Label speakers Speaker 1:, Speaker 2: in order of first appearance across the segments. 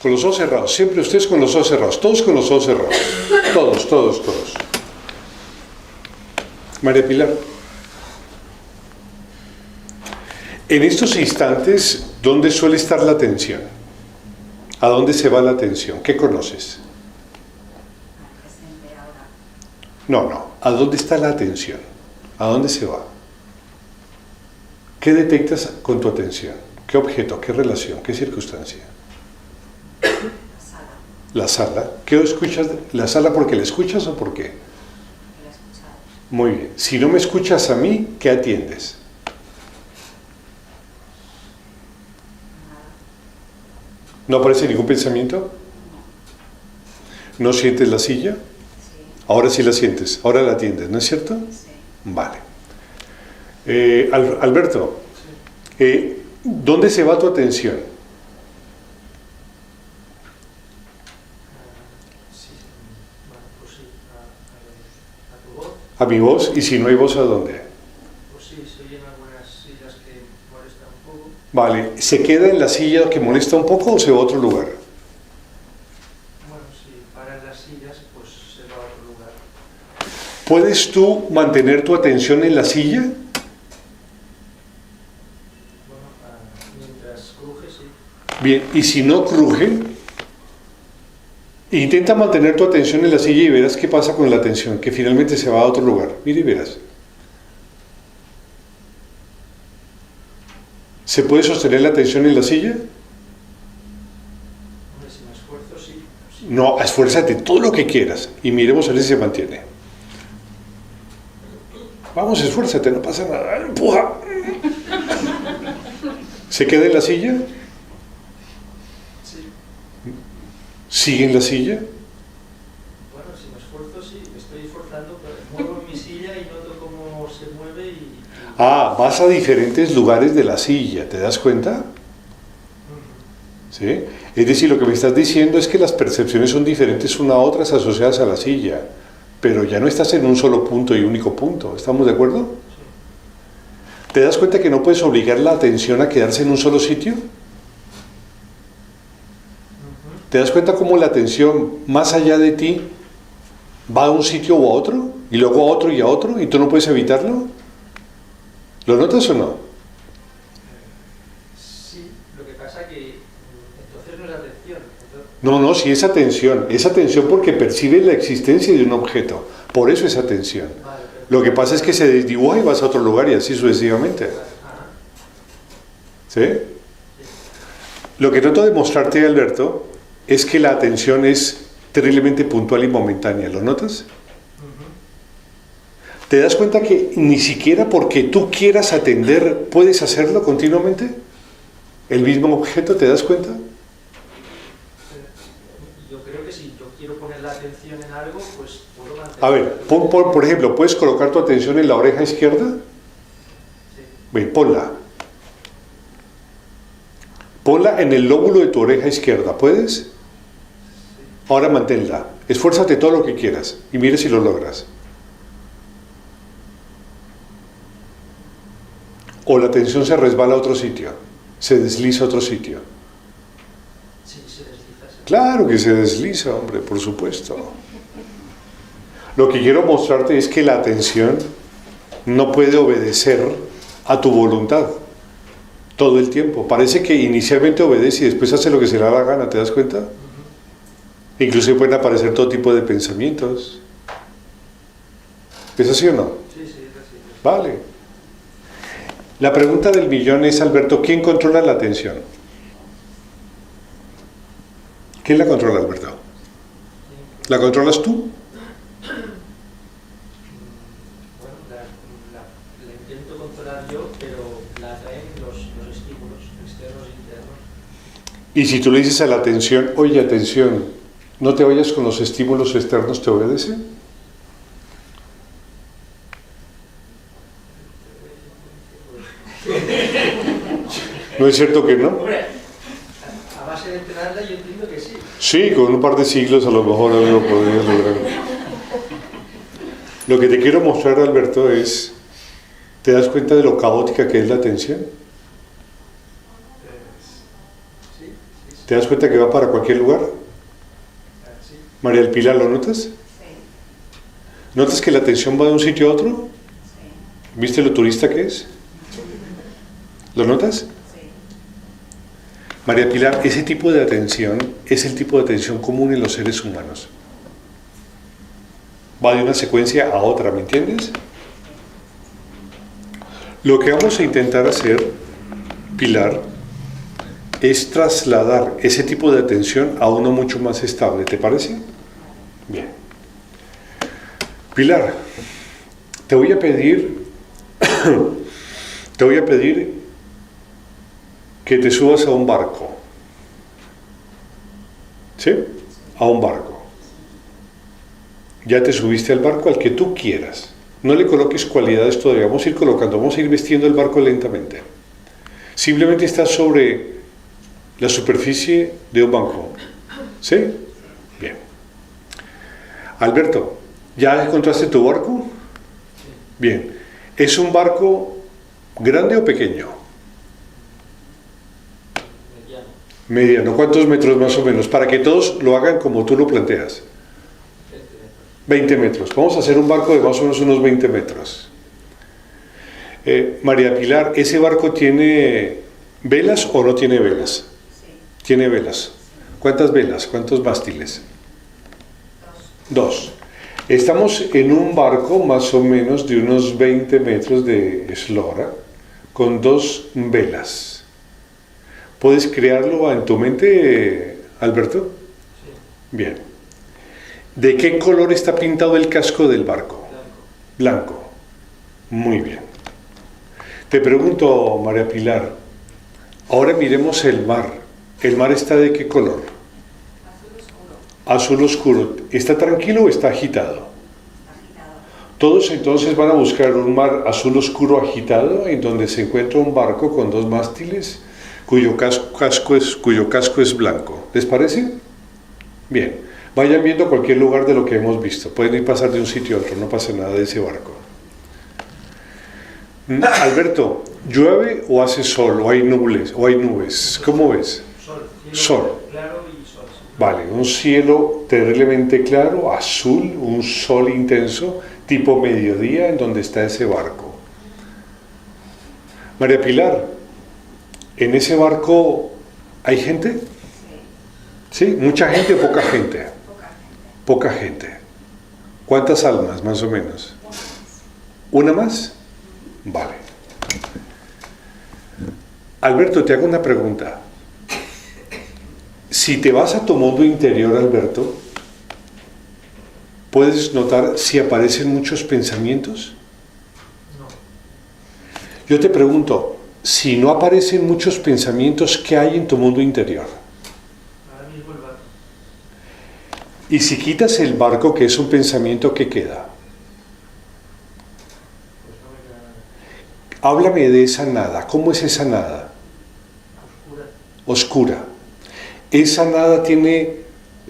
Speaker 1: Con los ojos cerrados, siempre ustedes con los ojos cerrados, todos con los ojos cerrados. Todos, todos, todos. María Pilar. En estos instantes, ¿dónde suele estar la atención? ¿A dónde se va la atención? ¿Qué conoces? No. ¿A dónde está la atención? ¿A dónde se va? ¿Qué detectas con tu atención? ¿Qué objeto? ¿Qué relación? ¿Qué circunstancia? La sala. ¿Qué escuchas? ¿La sala porque la escuchas o por qué? Muy bien. Si no me escuchas a mí, ¿qué atiendes? ¿No aparece ningún pensamiento? ¿No sientes la silla? Ahora sí la sientes, ahora la atiendes, ¿no es cierto? Vale. Alberto, ¿dónde se va tu atención? A mi voz, y si no hay voz, ¿a dónde?
Speaker 2: Pues sí, se oyen algunas sillas que molestan un poco.
Speaker 1: Vale, ¿se queda en la silla que molesta un poco o se va a otro lugar?
Speaker 2: Bueno, si paran las sillas, pues se va a otro lugar.
Speaker 1: ¿Puedes tú mantener tu atención en la silla?
Speaker 2: Bueno, mientras cruje, sí.
Speaker 1: Bien, y si no cruje, intenta mantener tu atención en la silla y verás qué pasa con la atención, que finalmente se va a otro lugar. Mira y verás. ¿Se puede sostener la atención en la silla?
Speaker 2: Hombre, si me esfuerzo, sí.
Speaker 1: No, esfuérzate todo lo que quieras y miremos a ver si se mantiene. Vamos, esfuérzate, no pasa nada. ¡Empuja! ¿Se queda en la silla?
Speaker 2: Sí.
Speaker 1: ¿Sigue en la silla?
Speaker 2: Bueno, si me esfuerzo, sí. Me estoy esforzando, pero muevo mi silla y noto cómo se mueve y...
Speaker 1: Ah, vas a diferentes lugares de la silla, ¿te das cuenta? ¿Sí? Es decir, lo que me estás diciendo es que las percepciones son diferentes una a otras asociadas a la silla, pero ya no estás en un solo punto y único punto, ¿estamos de acuerdo? ¿Te das cuenta que no puedes obligar la atención a quedarse en un solo sitio? ¿Te das cuenta cómo la atención más allá de ti va a un sitio o a otro, y luego a otro y a otro, y tú no puedes evitarlo? ¿Lo notas o no?
Speaker 2: Sí, lo que pasa que entonces no es atención.
Speaker 1: No, sí es atención porque percibe la existencia de un objeto, por eso es atención.
Speaker 2: Vale,
Speaker 1: Lo que pasa es que se desdibuja y vas a otro lugar y así sucesivamente. ¿Sí? Lo que trato de mostrarte, Alberto, es que la atención es terriblemente puntual y momentánea, ¿lo notas? ¿Te das cuenta que ni siquiera porque tú quieras atender puedes hacerlo continuamente? ¿El mismo objeto, te das cuenta?
Speaker 2: Yo creo que si yo quiero poner la atención en algo, pues puedo mantener...
Speaker 1: A ver, por ejemplo, ¿puedes colocar tu atención en la oreja izquierda?
Speaker 2: Sí.
Speaker 1: Bien, ponla. Ponla en el lóbulo de tu oreja izquierda, ¿puedes? Ahora manténla. Esfuérzate todo lo que quieras y mire si lo logras. O la atención se resbala a otro sitio, se desliza a otro sitio.
Speaker 2: Sí, se desliza.
Speaker 1: Claro que se desliza, hombre, por supuesto. Lo que quiero mostrarte es que la atención no puede obedecer a tu voluntad todo el tiempo. Parece que inicialmente obedece y después hace lo que se le da la gana, ¿te das cuenta? Incluso pueden aparecer todo tipo de pensamientos. ¿Es así o no?
Speaker 2: Sí, es así.
Speaker 1: Vale. La pregunta del millón es, Alberto, ¿quién controla la atención? ¿Quién la controla, Alberto? ¿La controlas tú?
Speaker 2: Bueno, la intento controlar yo, pero la atraen los estímulos externos e internos.
Speaker 1: Y si tú le dices a la atención, oye, atención, no te vayas con los estímulos externos, ¿te obedece? ¿No es cierto que no?
Speaker 2: Hombre, a base de entrenarla yo entiendo que sí.
Speaker 1: Sí, con un par de siglos a lo mejor algo podrías lograr. Lo que te quiero mostrar, Alberto, es, ¿te das cuenta de lo caótica que es la atención?
Speaker 2: Sí.
Speaker 1: ¿Te das cuenta que va para cualquier lugar?
Speaker 2: Sí.
Speaker 1: María del Pilar, ¿lo notas?
Speaker 3: Sí,
Speaker 1: ¿Notas que la atención va de un sitio a otro?
Speaker 3: sí,
Speaker 1: ¿Viste lo turista que es? ¿Lo notas?
Speaker 3: sí.
Speaker 1: María Pilar, ese tipo de atención es el tipo de atención común en los seres humanos. Va de una secuencia a otra, ¿me entiendes? Lo que vamos a intentar hacer, Pilar, es trasladar ese tipo de atención a uno mucho más estable, ¿te parece? Bien. Pilar, te voy a pedir que te subas a un barco. ¿Sí? A un barco. Ya te subiste al barco al que tú quieras. No le coloques cualidades todavía. Vamos a ir colocando, vamos a ir vestiendo el barco lentamente. Simplemente estás sobre la superficie de un banco. ¿Sí? Bien. Alberto, ¿ya encontraste tu barco? Bien. ¿Es un barco grande o pequeño?
Speaker 2: Mediano.
Speaker 1: Mediano. ¿Cuántos metros más o menos? Para que todos lo hagan como tú lo planteas. 20 metros. Vamos a hacer un barco de más o menos unos 20 metros. María Pilar, ¿ese barco tiene velas o no tiene velas?
Speaker 3: Sí.
Speaker 1: Tiene velas. ¿Cuántas velas? ¿Cuántos mástiles? 2. Estamos en un barco más o menos de unos 20 metros de eslora con 2 velas. ¿Puedes crearlo en tu mente, Alberto?
Speaker 2: Sí.
Speaker 1: Bien. ¿De qué color está pintado el casco del barco?
Speaker 2: Blanco.
Speaker 1: Blanco. Muy bien. Te pregunto, María Pilar, ahora miremos el mar. ¿El mar está de qué color?
Speaker 3: Azul oscuro.
Speaker 1: Azul oscuro. ¿Está tranquilo o está agitado?
Speaker 3: Está agitado.
Speaker 1: Todos entonces van a buscar un mar azul oscuro agitado en donde se encuentra un barco con 2 mástiles cuyo casco es blanco. ¿Les parece? Bien. Vayan viendo cualquier lugar de lo que hemos visto. Pueden ir pasar de un sitio a otro, no pasa nada de ese barco. Alberto, ¿llueve o hace sol? ¿O hay nubes? ¿Cómo ves?
Speaker 2: Sol. Cielo
Speaker 1: Sol.
Speaker 2: claro y sol. Sí.
Speaker 1: Vale, un cielo terriblemente claro, azul, un sol intenso, tipo mediodía, en donde está ese barco. María Pilar, ¿en ese barco hay gente?
Speaker 3: Sí.
Speaker 1: ¿Sí? ¿Mucha gente o poca gente?
Speaker 3: Poca gente.
Speaker 1: Poca gente. ¿Cuántas almas, más o menos?
Speaker 3: Una más.
Speaker 1: ¿Una más? Vale. Alberto, te hago una pregunta. Si te vas a tu mundo interior, Alberto, ¿puedes notar si aparecen muchos pensamientos?
Speaker 2: No.
Speaker 1: Yo te pregunto, si no aparecen muchos pensamientos, ¿qué hay en tu mundo interior?
Speaker 2: Ahora mismo el barco.
Speaker 1: Y si quitas el barco, que es un pensamiento, ¿qué queda?
Speaker 2: Pues no me queda nada.
Speaker 1: Háblame de esa nada. ¿Cómo es esa nada?
Speaker 2: Oscura.
Speaker 1: Oscura. ¿Esa nada tiene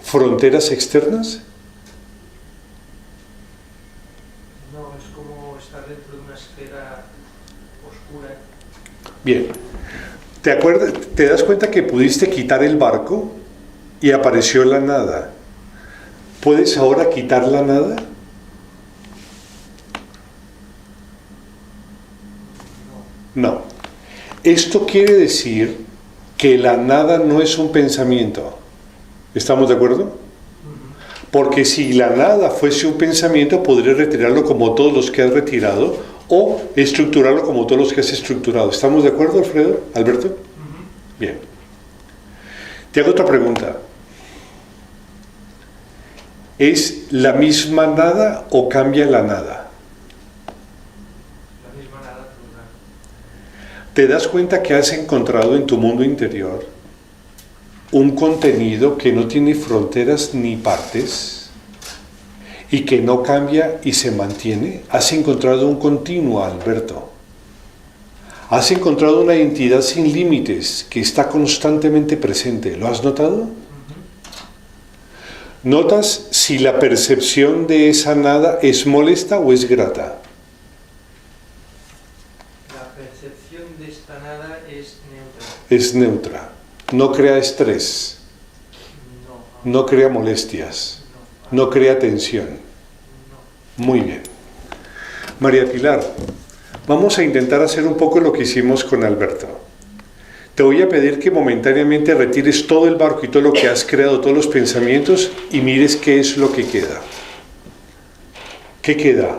Speaker 1: fronteras externas?
Speaker 2: No, es como estar dentro de una esfera oscura.
Speaker 1: Bien. ¿Te das cuenta que pudiste quitar el barco y apareció la nada? ¿Puedes ahora quitar la nada? No. Esto quiere decir que la nada no es un pensamiento. ¿Estamos de acuerdo? Porque si la nada fuese un pensamiento, podrías retirarlo como todos los que has retirado o estructurarlo como todos los que has estructurado. ¿Estamos de acuerdo, Alfredo? ¿Alberto? Bien. Te hago otra pregunta. ¿Es la misma nada o cambia la nada?
Speaker 2: La misma nada total.
Speaker 1: ¿Te das cuenta que has encontrado en tu mundo interior un contenido que no tiene fronteras ni partes y que no cambia y se mantiene? Has encontrado un continuo, Alberto. Has encontrado una entidad sin límites que está constantemente presente. ¿Lo has notado? ¿Notas si la percepción de esa nada es molesta o es grata?
Speaker 2: La percepción de esta nada es neutra.
Speaker 1: Es neutra. no crea estrés, no crea molestias, no crea tensión. Muy bien. María Pilar, vamos a intentar hacer un poco lo que hicimos con Alberto. Te voy a pedir que momentáneamente retires todo el barco y todo lo que has creado, todos los pensamientos, y mires qué es lo que queda. ¿Qué queda?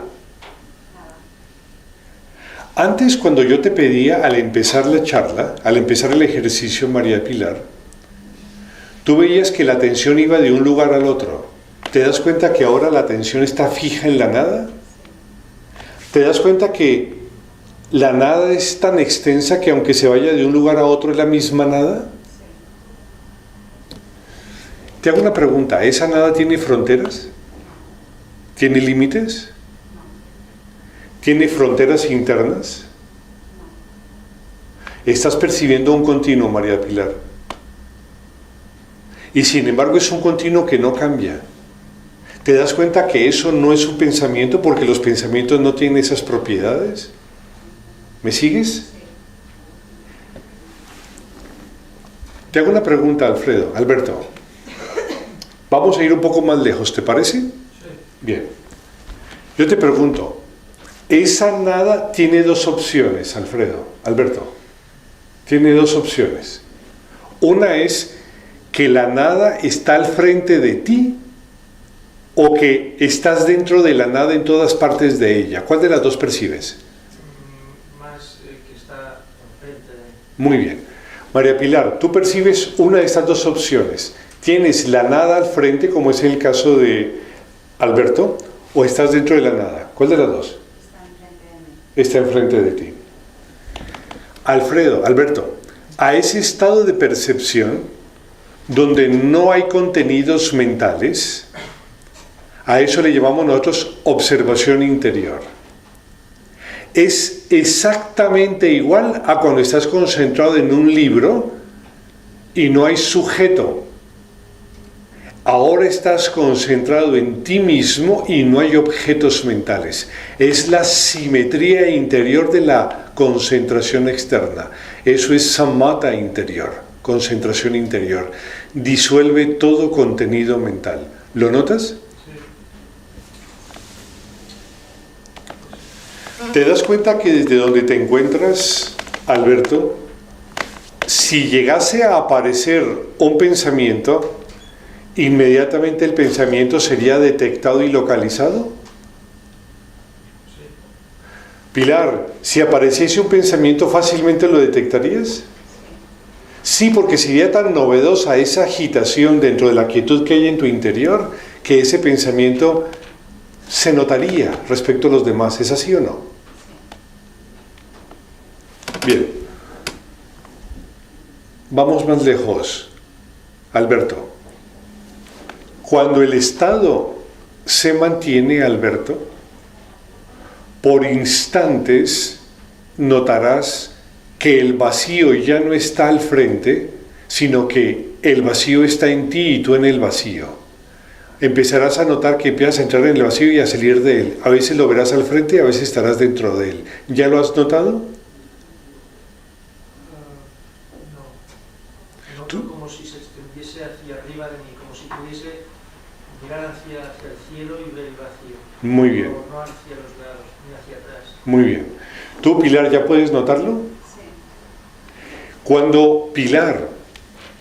Speaker 1: Antes, cuando yo te pedía, al empezar la charla, al empezar el ejercicio, María Pilar, tú veías que la atención iba de un lugar al otro. ¿Te das cuenta que ahora la atención está fija en la nada? ¿Te das cuenta que la nada es tan extensa que aunque se vaya de un lugar a otro es la misma nada? Te hago una pregunta, ¿esa nada tiene fronteras? ¿Tiene límites? ¿Tiene fronteras internas? Estás percibiendo un continuo, María Pilar. Y sin embargo es un continuo que no cambia. ¿Te das cuenta que eso no es un pensamiento porque los pensamientos no tienen esas propiedades? ¿Me sigues? Te hago una pregunta, Alberto. Vamos a ir un poco más lejos, ¿te parece? Sí. Bien. Yo te pregunto, esa nada tiene dos opciones, Alberto. Tiene dos opciones. Una es que la nada está al frente de ti o que estás dentro de la nada en todas partes de ella. ¿Cuál de las dos percibes?
Speaker 2: Más que está enfrente de mí.
Speaker 1: Muy bien. María Pilar, tú percibes una de estas dos opciones. ¿Tienes la nada al frente, como es el caso de Alberto, o estás dentro de la nada? ¿Cuál de las dos? Está enfrente de ti. Alberto, a ese estado de percepción donde no hay contenidos mentales, a eso le llamamos nosotros observación interior. Es exactamente igual a cuando estás concentrado en un libro y no hay sujeto. Ahora estás concentrado en ti mismo y no hay objetos mentales. Es la simetría interior de la concentración externa. Eso es samatha interior, concentración interior. Disuelve todo contenido mental. ¿Lo notas? ¿Te das cuenta que desde donde te encuentras, Alberto, si llegase a aparecer un pensamiento, inmediatamente el pensamiento sería detectado y localizado? Sí. Pilar, si apareciese un pensamiento, ¿fácilmente lo detectarías? Sí, porque sería tan novedosa esa agitación dentro de la quietud que hay en tu interior, que ese pensamiento se notaría respecto a los demás. ¿Es así o no? Bien. Vamos más lejos. Alberto. Cuando el estado se mantiene, Alberto, por instantes notarás que el vacío ya no está al frente, sino que el vacío está en ti y tú en el vacío. Empezarás a notar que empiezas a entrar en el vacío y a salir de él. A veces lo verás al frente y a veces estarás dentro de él. ¿Ya lo has notado?
Speaker 2: No. Noto como si se extendiese hacia arriba de mí, como si pudiese mirar hacia el cielo y ver el vacío.
Speaker 1: Muy bien.
Speaker 2: No hacia los lados, ni hacia atrás.
Speaker 1: Muy bien. ¿Tú, Pilar, ya puedes notarlo?
Speaker 3: Sí.
Speaker 1: Cuando, Pilar,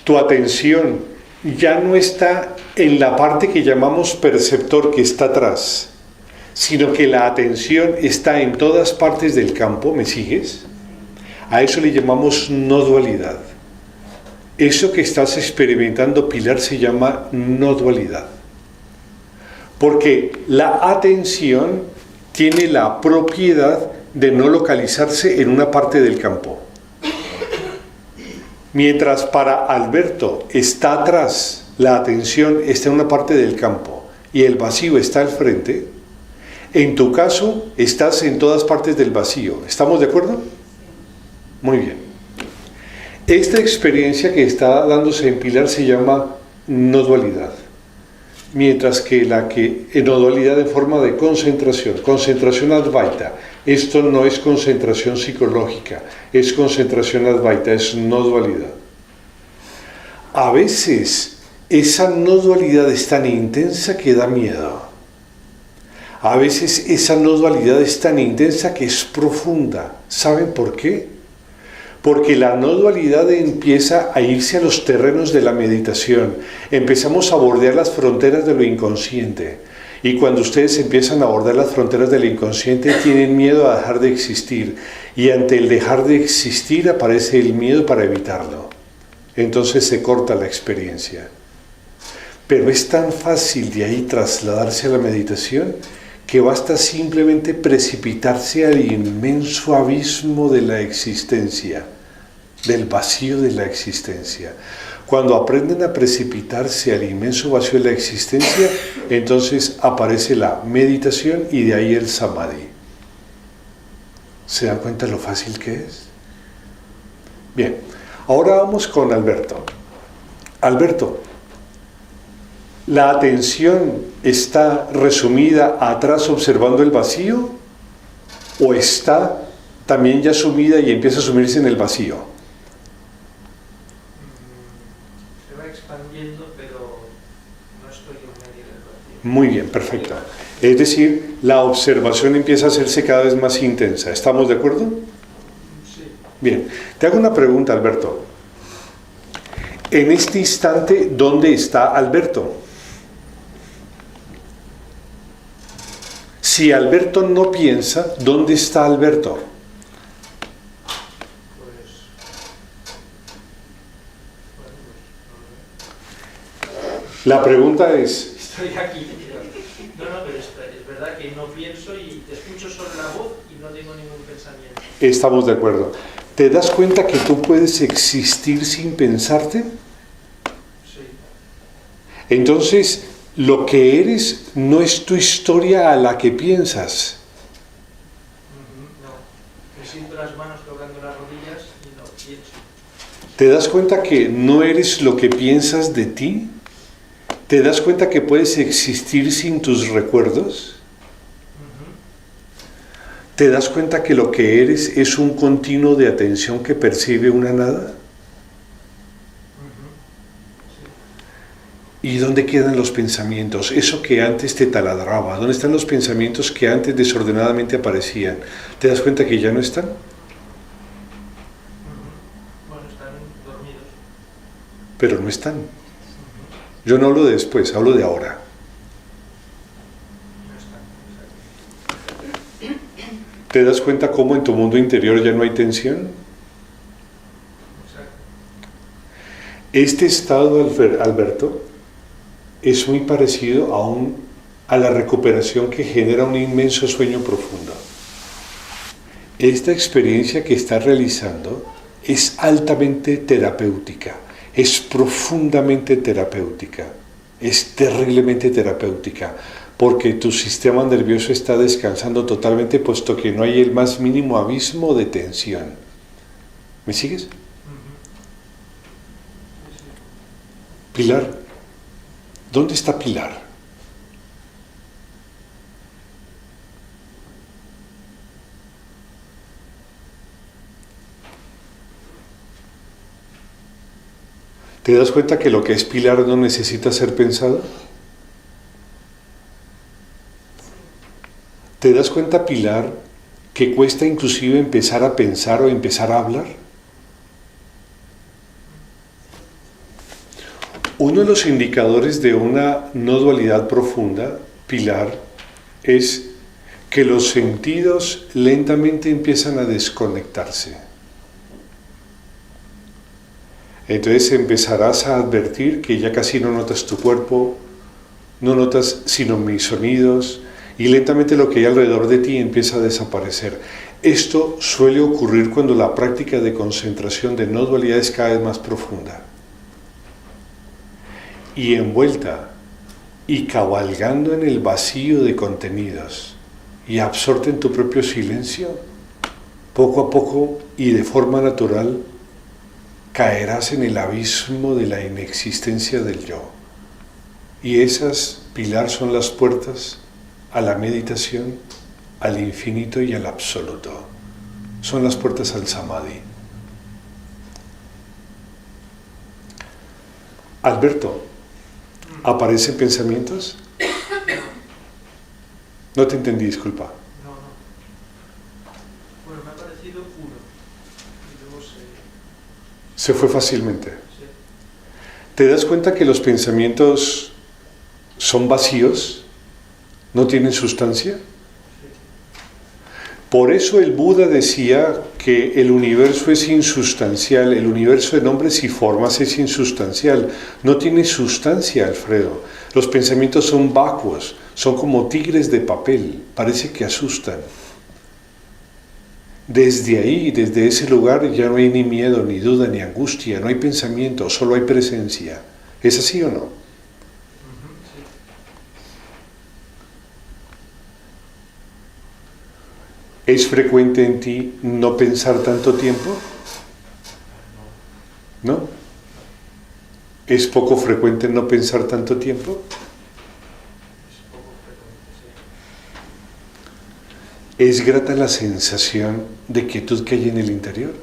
Speaker 1: tu atención ya no está en la parte que llamamos perceptor, que está atrás, sino que la atención está en todas partes del campo, ¿me sigues? A eso le llamamos no dualidad. Eso que estás experimentando, Pilar, se llama no dualidad. Porque la atención tiene la propiedad de no localizarse en una parte del campo. Mientras para Alberto está atrás, la atención está en una parte del campo y el vacío está al frente, en tu caso estás en todas partes del vacío. ¿Estamos de acuerdo? Muy bien. Esta experiencia que está dándose en Pilar se llama no dualidad. Mientras que la que no dualidad en forma de concentración advaita. Esto no es concentración psicológica, es concentración advaita, es no dualidad. A veces esa no dualidad es tan intensa que da miedo. A veces esa no dualidad es tan intensa que es profunda. ¿Saben por qué? Porque la no dualidad empieza a irse a los terrenos de la meditación. Empezamos a bordear las fronteras de lo inconsciente. Y cuando ustedes empiezan a abordar las fronteras del inconsciente, tienen miedo a dejar de existir. Y ante el dejar de existir aparece el miedo para evitarlo. Entonces se corta la experiencia. Pero es tan fácil de ahí trasladarse a la meditación que basta simplemente precipitarse al inmenso abismo de la existencia, del vacío de la existencia. Cuando aprenden a precipitarse al inmenso vacío de la existencia, entonces aparece la meditación y de ahí el samadhi. ¿Se dan cuenta lo fácil que es? Bien, ahora vamos con Alberto. Alberto, ¿la atención está resumida atrás observando el vacío? ¿O está también ya sumida y empieza a sumirse en el vacío?
Speaker 2: Se va expandiendo, pero no estoy en medio del vacío.
Speaker 1: Muy bien, perfecto. Es decir, la observación empieza a hacerse cada vez más intensa. ¿Estamos de acuerdo?
Speaker 2: Sí.
Speaker 1: Bien, te hago una pregunta, Alberto. En este instante, ¿dónde está Alberto? Si Alberto no piensa, ¿dónde está Alberto? La pregunta es...
Speaker 2: Estoy aquí. No, pero es verdad que no pienso y te escucho solo la voz y no tengo ningún pensamiento.
Speaker 1: Estamos de acuerdo. ¿Te das cuenta que tú puedes existir sin pensarte?
Speaker 2: Sí.
Speaker 1: Entonces, lo que eres no es tu historia a la que piensas.
Speaker 2: No. Me siento las manos tocando las rodillas y no pienso.
Speaker 1: ¿Te das cuenta que no eres lo que piensas de ti? ¿Te das cuenta que puedes existir sin tus recuerdos? ¿Te das cuenta que lo que eres es un continuo de atención que percibe una nada? ¿Y dónde quedan los pensamientos? Eso que antes te taladraba. ¿Dónde están los pensamientos que antes desordenadamente aparecían? ¿Te das cuenta que ya no están?
Speaker 2: Bueno, están dormidos.
Speaker 1: Pero no están. Yo no hablo de después, hablo de ahora.
Speaker 2: No están.
Speaker 1: ¿Te das cuenta cómo en tu mundo interior ya no hay tensión?
Speaker 2: Exacto.
Speaker 1: Este estado, Alberto, es muy parecido a la recuperación que genera un inmenso sueño profundo. Esta experiencia que estás realizando es altamente terapéutica, es profundamente terapéutica, es terriblemente terapéutica, porque tu sistema nervioso está descansando totalmente, puesto que no hay el más mínimo abismo de tensión. ¿Me sigues? Pilar, ¿dónde está Pilar? ¿Te das cuenta que lo que es Pilar no necesita ser pensado? ¿Te das cuenta, Pilar, que cuesta inclusive empezar a pensar o empezar a hablar? Uno de los indicadores de una no dualidad profunda, Pilar, es que los sentidos lentamente empiezan a desconectarse. Entonces empezarás a advertir que ya casi no notas tu cuerpo, no notas sino mis sonidos, y lentamente lo que hay alrededor de ti empieza a desaparecer. Esto suele ocurrir cuando la práctica de concentración de no dualidad es cada vez más profunda. Y envuelta y cabalgando en el vacío de contenidos y absorta en tu propio silencio, poco a poco y de forma natural, caerás en el abismo de la inexistencia del yo. Y esas, Pilar, son las puertas a la meditación, al infinito y al absoluto. Son las puertas al samadhi. Alberto, ¿aparecen pensamientos? No te entendí, disculpa.
Speaker 2: No, no. Bueno, me ha parecido uno. Y luego
Speaker 1: Se fue fácilmente.
Speaker 2: sí.
Speaker 1: ¿Te das cuenta que los pensamientos son vacíos? ¿No tienen sustancia? Por eso el Buda decía que el universo es insustancial, el universo de nombres y formas es insustancial, no tiene sustancia, Alfredo. Los pensamientos son vacuos, son como tigres de papel, parece que asustan. Desde ahí, desde ese lugar, ya no hay ni miedo, ni duda, ni angustia, no hay pensamiento, solo hay presencia. ¿Es así o no?
Speaker 2: Sí.
Speaker 1: ¿Es frecuente en ti no pensar tanto tiempo? ¿No? ¿Es poco frecuente no pensar tanto tiempo?
Speaker 2: Es poco frecuente, sí.
Speaker 1: ¿Es grata la sensación de quietud que hay en el interior?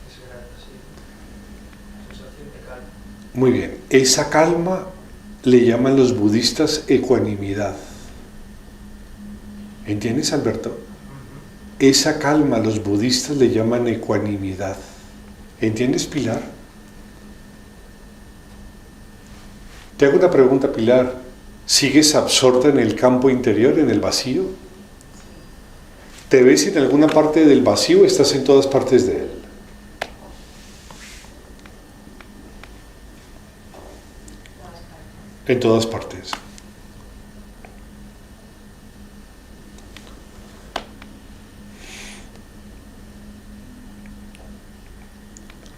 Speaker 2: Es grata, sí. Sensación de calma.
Speaker 1: Muy bien. Esa calma le llaman los budistas ecuanimidad. ¿Entiendes, Alberto? Esa calma los budistas le llaman ecuanimidad. ¿Entiendes, Pilar? Te hago una pregunta, Pilar. ¿Sigues absorta en el campo interior, en el vacío? ¿Te ves en alguna parte del vacío o estás en todas partes de él? En todas partes.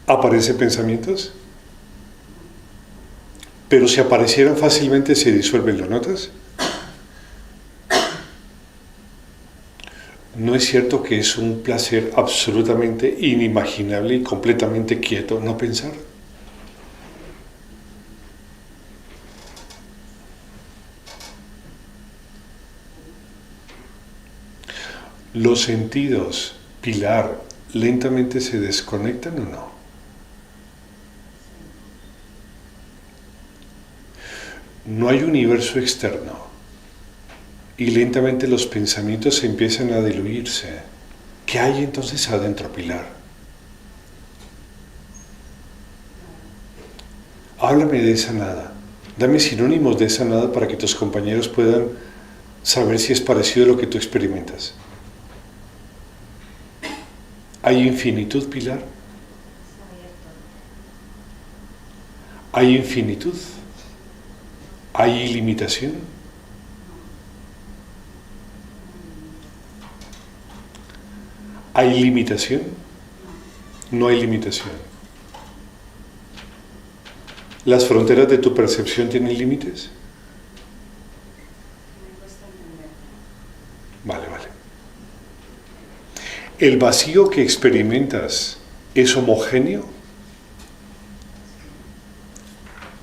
Speaker 1: ¿Aparecen pensamientos? Pero si aparecieran fácilmente se disuelven, ¿lo notas? ¿No es cierto que es un placer absolutamente inimaginable y completamente quieto no pensar? ¿Los sentidos, Pilar, lentamente se desconectan o no? No hay universo externo y lentamente los pensamientos empiezan a diluirse. ¿Qué hay entonces adentro, Pilar? Háblame de esa nada. Dame sinónimos de esa nada para que tus compañeros puedan saber si es parecido a lo que tú experimentas. ¿Hay infinitud, Pilar? ¿Hay infinitud? ¿Hay ilimitación? ¿Hay limitación? No hay limitación. ¿Las fronteras de tu percepción tienen límites? Vale, vale. ¿El vacío que experimentas es homogéneo?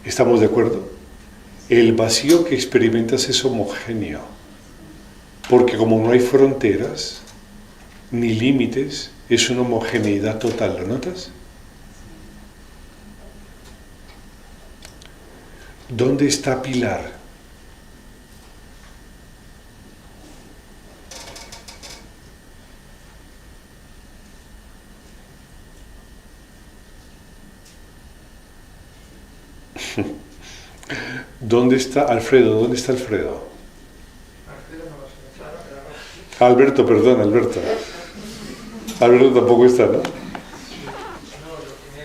Speaker 1: ¿Estamos de acuerdo? El vacío que experimentas es homogéneo, porque como no hay fronteras ni límites, es una homogeneidad total, ¿lo notas? ¿Dónde está Pilar? ¿Dónde está Alfredo? ¿Dónde está Alfredo?
Speaker 2: Alfredo no lo sé.
Speaker 1: Alberto, perdón, Alberto. Alberto tampoco está, ¿no?
Speaker 2: No, lo que me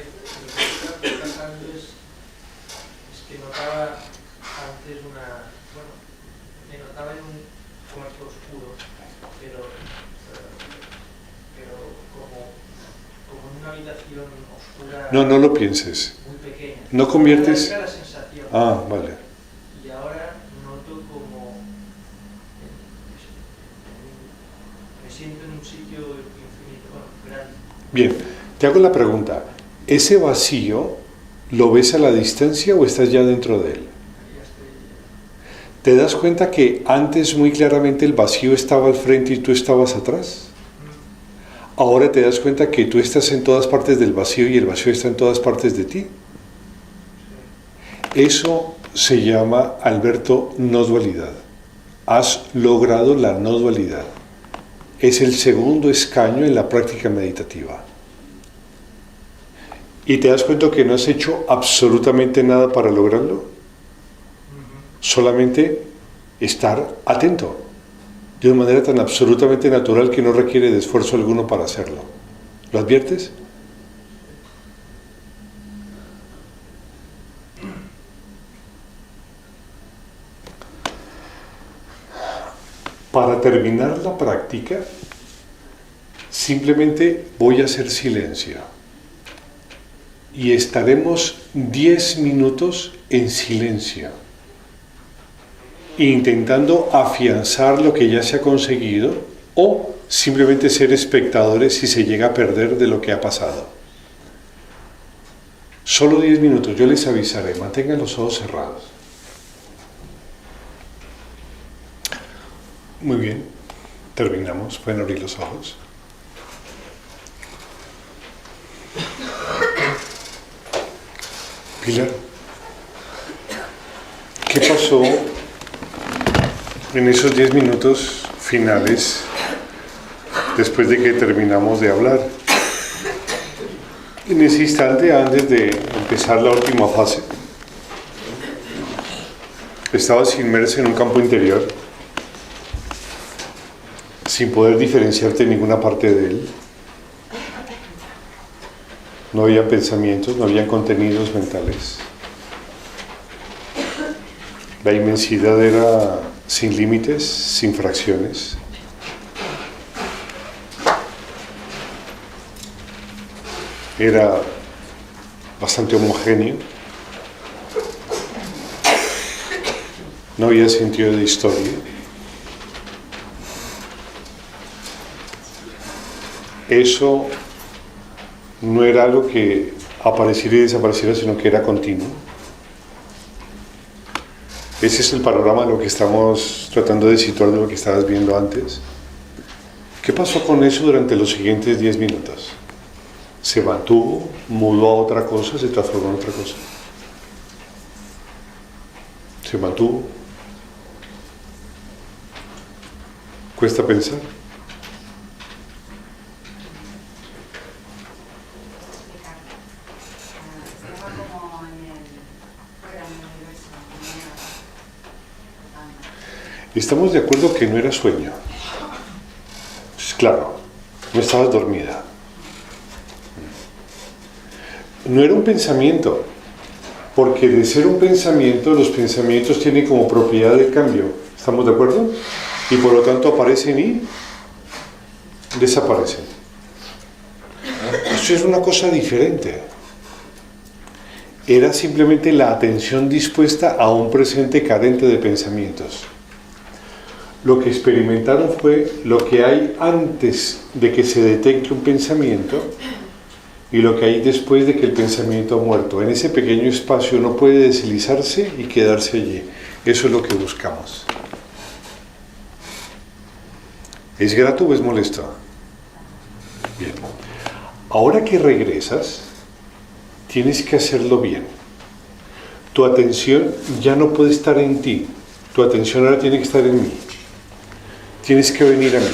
Speaker 2: está pasando es que notaba antes bueno, me notaba en un cuarto oscuro, pero como en una habitación oscura.
Speaker 1: No, no lo pienses.
Speaker 2: Muy pequeña.
Speaker 1: No conviertes.
Speaker 2: Era la sensación.
Speaker 1: Ah, vale.
Speaker 2: Y ahora noto como me siento en un sitio infinito, bueno, grande.
Speaker 1: Bien, te hago la pregunta. ¿Ese vacío lo ves a la distancia o estás ya dentro de él?
Speaker 2: Ya estoy.
Speaker 1: ¿Te das cuenta que antes muy claramente el vacío estaba al frente y tú estabas atrás? Ahora te das cuenta que tú estás en todas partes del vacío y el vacío está en todas partes de ti. Eso se llama, Alberto, no dualidad. Has logrado la no dualidad. Es el segundo escaño en la práctica meditativa. ¿Y te das cuenta que no has hecho absolutamente nada para lograrlo? Solamente estar atento, de una manera tan absolutamente natural que no requiere de esfuerzo alguno para hacerlo. ¿Lo adviertes? Para terminar la práctica, simplemente voy a hacer silencio y estaremos 10 minutos en silencio, intentando afianzar lo que ya se ha conseguido o simplemente ser espectadores si se llega a perder de lo que ha pasado. Solo 10 minutos, yo les avisaré, mantengan los ojos cerrados. Muy bien, terminamos, pueden abrir los ojos. Pilar, ¿qué pasó en esos 10 minutos finales después de que terminamos de hablar? En ese instante, antes de empezar la última fase, estabas inmerso en un campo interior, sin poder diferenciarte en ninguna parte de él. No había pensamientos, no había contenidos mentales. La inmensidad era sin límites, sin fracciones. Era bastante homogéneo. No había sentido de historia. Eso no era algo que apareciera y desapareciera, sino que era continuo. Ese es el panorama de lo que estamos tratando de situar de lo que estabas viendo antes. ¿Qué pasó con eso durante los siguientes 10 minutos? ¿Se mantuvo? ¿Mudó a otra cosa? ¿Se transformó en otra cosa? ¿Se mantuvo? ¿Cuesta pensar? Estamos de acuerdo que no era sueño. Pues claro, no estabas dormida. No era un pensamiento, porque de ser un pensamiento, los pensamientos tienen como propiedad el cambio. ¿Estamos de acuerdo? Y por lo tanto aparecen y desaparecen. Esto es una cosa diferente. Era simplemente la atención dispuesta a un presente carente de pensamientos. Lo que experimentaron fue lo que hay antes de que se detecte un pensamiento y lo que hay después de que el pensamiento ha muerto. En ese pequeño espacio no puede deslizarse y quedarse allí. Eso es lo que buscamos. ¿Es grato o es molesto? Bien. Ahora que regresas, tienes que hacerlo bien. Tu atención ya no puede estar en ti. Tu atención ahora tiene que estar en mí. Tienes que venir a mí.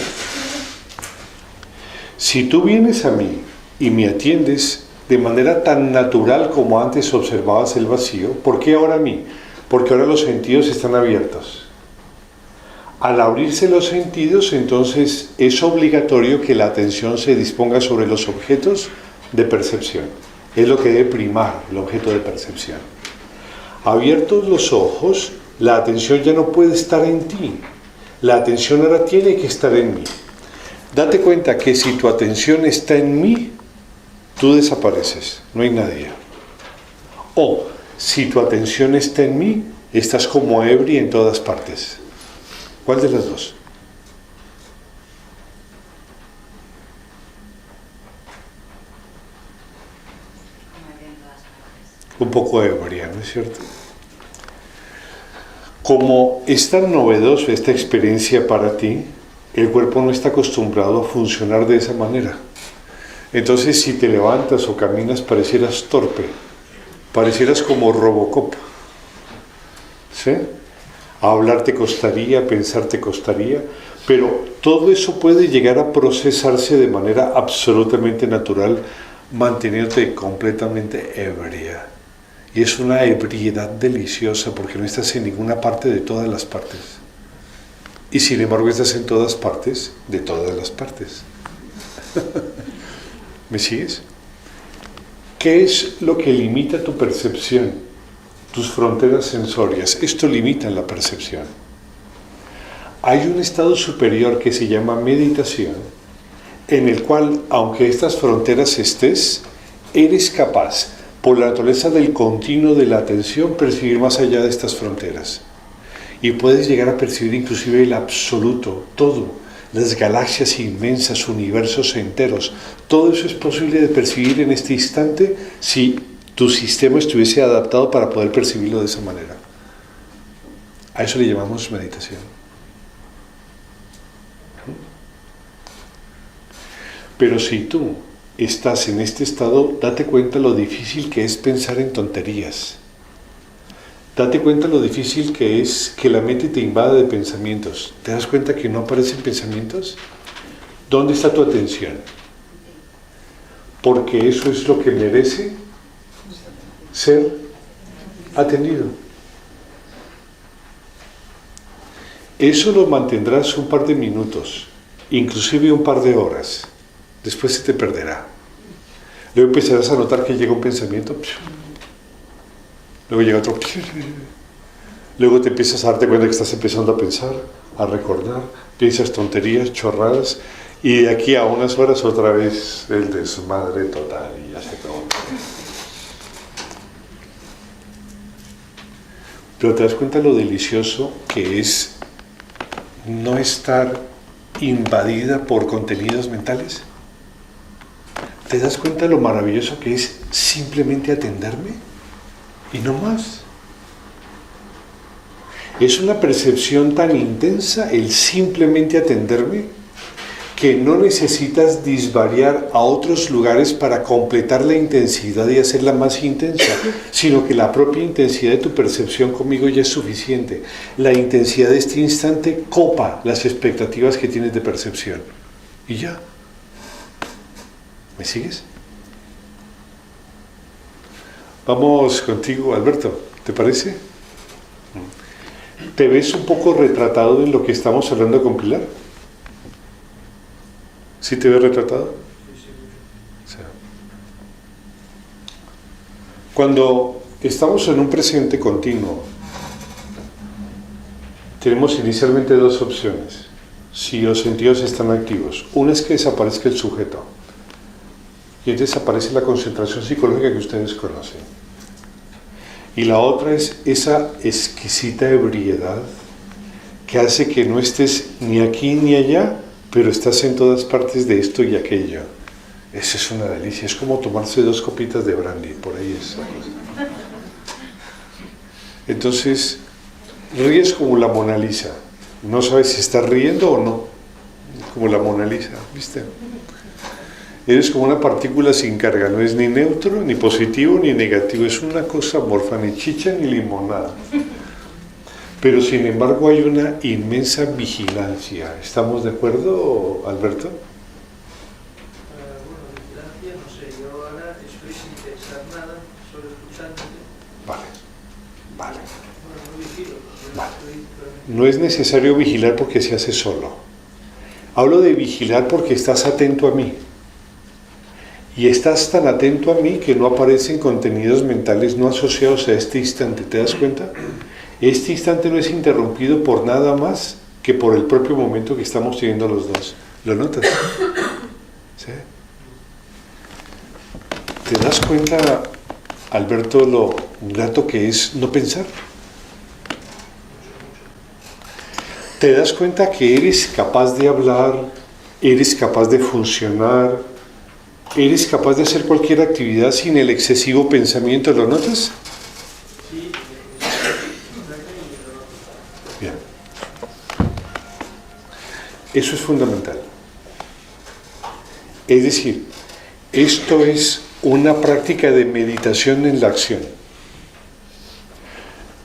Speaker 1: Si tú vienes a mí y me atiendes de manera tan natural como antes observabas el vacío, ¿por qué ahora a mí? Porque ahora los sentidos están abiertos. Al abrirse los sentidos, entonces es obligatorio que la atención se disponga sobre los objetos de percepción. Es lo que debe primar, el objeto de percepción. Abiertos los ojos, la atención ya no puede estar en ti. La atención ahora tiene que estar en mí. Date cuenta que si tu atención está en mí, tú desapareces, no hay nadie. O si tu atención está en mí, estás como ebria en todas partes. ¿Cuál de las dos? Un poco ebria, ¿no es cierto? Como es tan novedoso esta experiencia para ti, el cuerpo no está acostumbrado a funcionar de esa manera. Entonces, si te levantas o caminas, parecieras torpe, parecieras como Robocop. ¿Sí? Hablar te costaría, pensar te costaría, pero todo eso puede llegar a procesarse de manera absolutamente natural, manteniéndote completamente ebria. Y es una ebriedad deliciosa porque no estás en ninguna parte de todas las partes. Y sin embargo estás en todas partes de todas las partes. ¿Me sigues? ¿Qué es lo que limita tu percepción? Tus fronteras sensorias. Esto limita la percepción. Hay un estado superior que se llama meditación, en el cual, aunque estas fronteras estés, eres capaz, por la naturaleza del continuo de la atención, percibir más allá de estas fronteras. Y puedes llegar a percibir inclusive el absoluto, todo, las galaxias inmensas, universos enteros. Todo eso es posible de percibir en este instante si tu sistema estuviese adaptado para poder percibirlo de esa manera. A eso le llamamos meditación. Pero si tú estás en este estado, date cuenta lo difícil que es pensar en tonterías. Date cuenta lo difícil que es que la mente te invada de pensamientos. ¿Te das cuenta que no aparecen pensamientos? ¿Dónde está tu atención? Porque eso es lo que merece ser atendido. Eso lo mantendrás un par de minutos, inclusive un par de horas. Después se te perderá. Luego empezarás a notar que llega un pensamiento. Luego llega otro. Luego te empiezas a darte cuenta que estás empezando a pensar, a recordar. Piensas tonterías, chorradas. Y de aquí a unas horas otra vez el desmadre total. Y ya se acabó. Pero te das cuenta lo delicioso que es no estar invadida por contenidos mentales. ¿Te das cuenta lo maravilloso que es simplemente atenderme? Y no más. Es una percepción tan intensa el simplemente atenderme que no necesitas disvariar a otros lugares para completar la intensidad y hacerla más intensa, sino que la propia intensidad de tu percepción conmigo ya es suficiente. La intensidad de este instante copa las expectativas que tienes de percepción. Y ya. ¿Me sigues? Vamos contigo, Alberto, ¿te parece? ¿Te ves un poco retratado en lo que estamos hablando con Pilar? ¿Sí te ves retratado? O sea, cuando estamos en un presente continuo, tenemos inicialmente dos opciones, si los sentidos están activos. Una es que desaparezca el sujeto, y entonces aparece la concentración psicológica que ustedes conocen. Y la otra es esa exquisita ebriedad que hace que no estés ni aquí ni allá, pero estás en todas partes de esto y aquello. Esa es una delicia, es como tomarse 2 copitas de brandy, por ahí es la cosa. Entonces, ríes como la Mona Lisa. No sabes si estás riendo o no, como la Mona Lisa, ¿viste? Eres como una partícula sin carga, no es ni neutro, ni positivo, ni negativo, es una cosa amorfa, ni chicha ni limonada. Pero sin embargo hay una inmensa vigilancia. ¿Estamos de acuerdo, Alberto?
Speaker 2: Bueno, vigilancia, no sé, yo ahora estoy sin pensar nada, solo escuchándote.
Speaker 1: Vale.
Speaker 2: Bueno, no vigilo,
Speaker 1: Vale.
Speaker 2: estoy...
Speaker 1: No es necesario vigilar porque se hace solo. Hablo de vigilar porque estás atento a mí. Y estás tan atento a mí que no aparecen contenidos mentales no asociados a este instante. ¿Te das cuenta? Este instante no es interrumpido por nada más que por el propio momento que estamos teniendo los dos. ¿Lo notas? ¿Sí? ¿Te das cuenta, Alberto, lo grato que es no pensar? ¿Te das cuenta que eres capaz de hablar, eres capaz de funcionar, eres capaz de hacer cualquier actividad sin el excesivo pensamiento? ¿Lo notas?
Speaker 2: Sí,
Speaker 1: Bien. Eso es fundamental. Es decir, Esto es una práctica de meditación en la acción.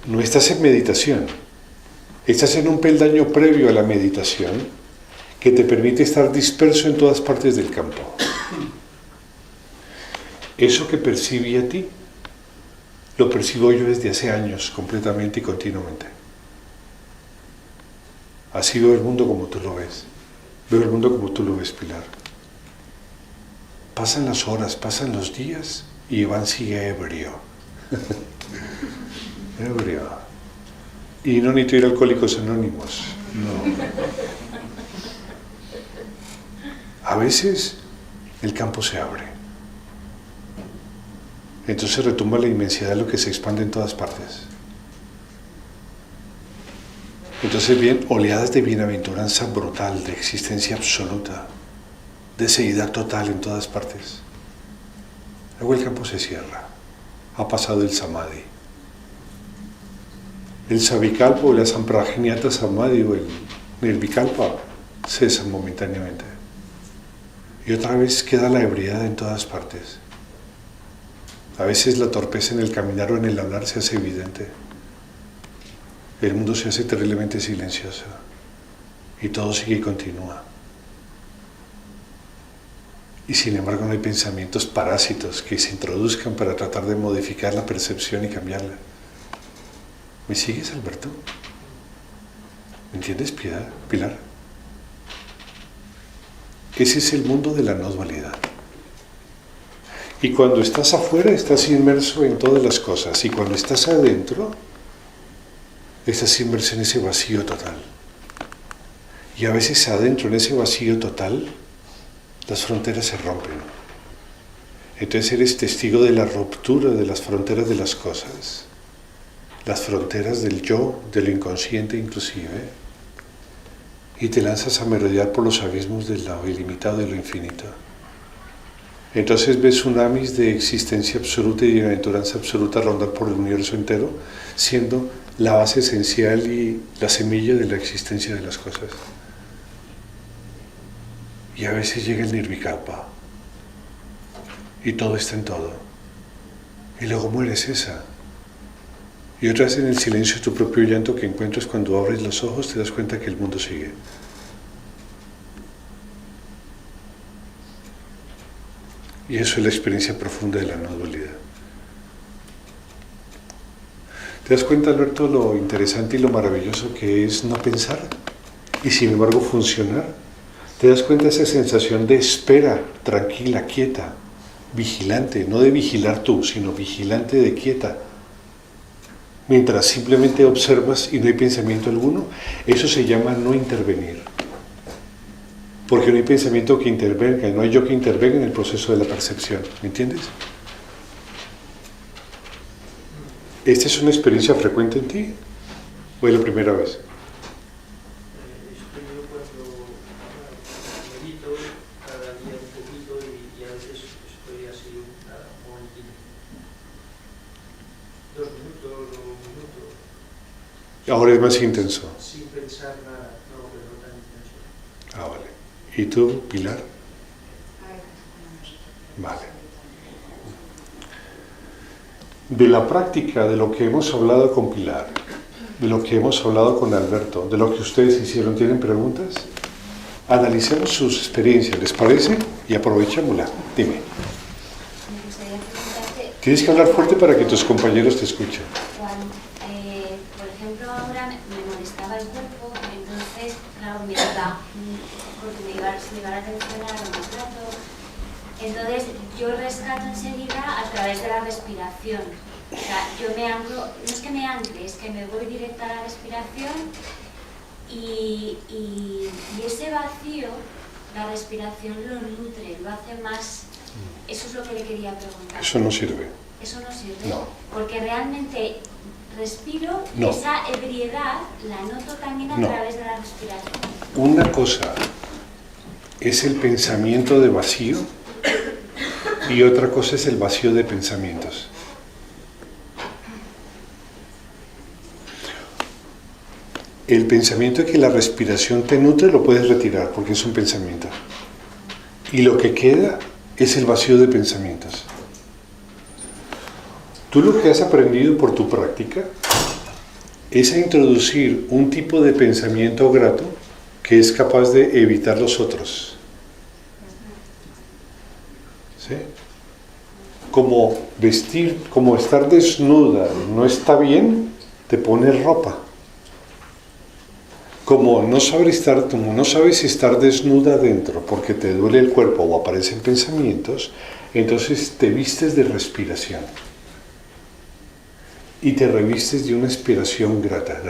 Speaker 1: No estás en meditación, estás en un peldaño previo a la meditación que te permite estar disperso en todas partes del campo. Eso que percibí a ti, lo percibo yo desde hace años, completamente y continuamente. Así veo el mundo como tú lo ves. Veo el mundo como tú lo ves, Pilar. Pasan las horas, pasan los días y Iván sigue ebrio. Ebrio. Y no necesito ir a Alcohólicos Anónimos. No. A veces el campo se abre. Entonces retumba la inmensidad de lo que se expande en todas partes. Entonces vienen oleadas de bienaventuranza brutal, de existencia absoluta, de seidad total en todas partes. Luego el campo se cierra. Ha pasado el samadhi. El savikalpa o la samprajñata samadhi o el nirvikalpa cesan momentáneamente. Y otra vez queda la ebriedad en todas partes. A veces la torpeza en el caminar o en el hablar se hace evidente. El mundo se hace terriblemente silencioso y todo sigue y continúa. Y sin embargo no hay pensamientos parásitos que se introduzcan para tratar de modificar la percepción y cambiarla. ¿Me sigues, Alberto? ¿Me entiendes, Pilar? Ese es el mundo de la no dualidad. Y cuando estás afuera estás inmerso en todas las cosas, y cuando estás adentro estás inmerso en ese vacío total. Y a veces adentro, en ese vacío total, las fronteras se rompen. Entonces eres testigo de la ruptura de las fronteras de las cosas, las fronteras del yo, de lo inconsciente inclusive, y te lanzas a merodear por los abismos de lo ilimitado y lo infinito. Entonces ves tsunamis de existencia absoluta y de bienaventuranza absoluta rondar por el universo entero, siendo la base esencial y la semilla de la existencia de las cosas. Y a veces llega el nirvikalpa y todo está en todo. Y luego mueres esa. Y otra vez en el silencio de tu propio llanto que encuentras cuando abres los ojos te das cuenta que el mundo sigue. Y eso es la experiencia profunda de la no dualidad. ¿Te das cuenta, Alberto, lo interesante y lo maravilloso que es no pensar y sin embargo funcionar? ¿Te das cuenta de esa sensación de espera, tranquila, quieta, vigilante, no de vigilar tú, sino vigilante de quieta? Mientras simplemente observas y no hay pensamiento alguno, eso se llama no intervenir. Porque no hay pensamiento que intervenga, no hay yo que intervenga en el proceso de la percepción. ¿Me entiendes? ¿Esta es una experiencia frecuente en ti? ¿O es la primera vez?
Speaker 2: Estoy yo cuando medito cada día un poquito y a veces estoy así un momentito. 2 minutos o 1 minuto.
Speaker 1: Ahora es más intenso.
Speaker 2: Sin pensar nada, no, pero no tan intenso.
Speaker 1: Ah, vale. ¿Y tú, Pilar? Vale. De la práctica, de lo que hemos hablado con Pilar, de lo que hemos hablado con Alberto, de lo que ustedes hicieron, ¿tienen preguntas? Analicemos sus experiencias, ¿les parece? Y aprovechémosla. Dime.
Speaker 3: Me gustaría preguntarte...
Speaker 1: Tienes que hablar fuerte para que tus compañeros te escuchen.
Speaker 3: Por ejemplo, ahora me molestaba el cuerpo, entonces, claro, me iba, porque se me iba la atención a lo más rato. Entonces, yo rescato enseguida a través de la respiración. O sea, yo me anclo, no es que me ancle, es que me voy directa a la respiración y ese vacío, la respiración lo nutre, lo hace más. Eso es lo que le quería preguntar.
Speaker 1: Eso no sirve.
Speaker 3: Eso no sirve.
Speaker 1: No.
Speaker 3: Porque realmente respiro y
Speaker 1: No.
Speaker 3: esa ebriedad la noto también a
Speaker 1: No.
Speaker 3: través de la respiración.
Speaker 1: Una cosa es el pensamiento de vacío y otra cosa es el vacío de pensamientos. El pensamiento de que la respiración te nutre lo puedes retirar porque es un pensamiento. Y lo que queda es el vacío de pensamientos. Tú lo que has aprendido por tu práctica es a introducir un tipo de pensamiento grato que es capaz de evitar los otros. ¿Sí? Como vestir, como estar desnuda no está bien, te pones ropa. Como no sabes estar desnuda dentro porque te duele el cuerpo o aparecen pensamientos, entonces te vistes de respiración. Y te revistes de una respiración grata,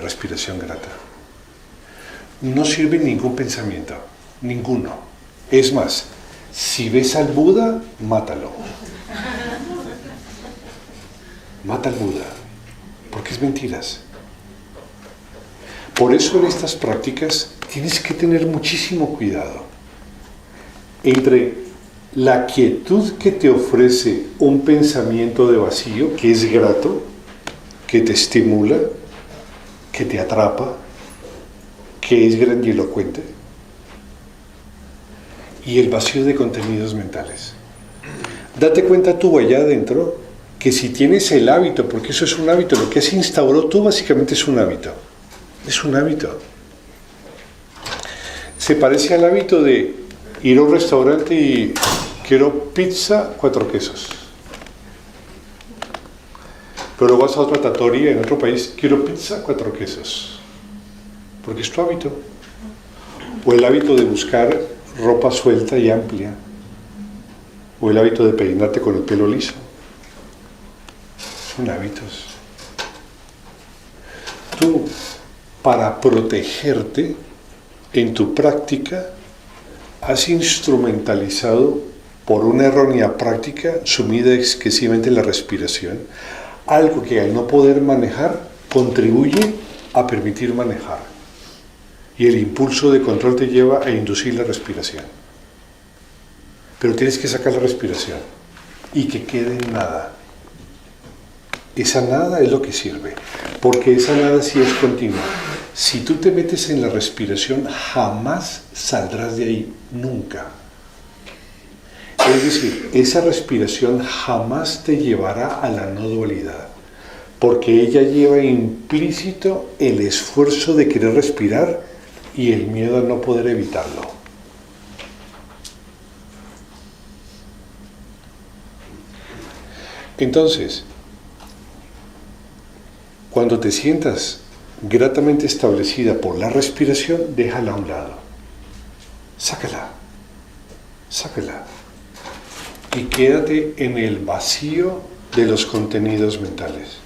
Speaker 1: No sirve ningún pensamiento, ninguno. Es más, si ves al Buda, mátalo. Mata al Buda, porque es mentiras. Por eso en estas prácticas tienes que tener muchísimo cuidado entre la quietud que te ofrece un pensamiento de vacío, que es grato, que te estimula, que te atrapa, que es grandilocuente, y el vacío de contenidos mentales. Date cuenta tú allá adentro que si tienes el hábito, porque eso es un hábito, lo que se instauró tú básicamente es un hábito. Es un hábito. Se parece al hábito de ir a un restaurante y quiero pizza 4 quesos. Pero vas a otra trattoria en otro país, quiero pizza 4 quesos. Porque es tu hábito. O el hábito de buscar ropa suelta y amplia. O el hábito de peinarte con el pelo liso. Son hábitos. Tú, para protegerte en tu práctica, has instrumentalizado por una errónea práctica sumida excesivamente en la respiración, algo que al no poder manejar contribuye a permitir manejar. Y el impulso de control te lleva a inducir la respiración. Pero tienes que sacar la respiración y que quede en nada. Esa nada es lo que sirve, porque esa nada sí es continua. Si tú te metes en la respiración, jamás saldrás de ahí, nunca. Es decir, esa respiración jamás te llevará a la no dualidad, porque ella lleva implícito el esfuerzo de querer respirar y el miedo a no poder evitarlo. Entonces, cuando te sientas gratamente establecida por la respiración, déjala a un lado. Sácala. Y quédate en el vacío de los contenidos mentales.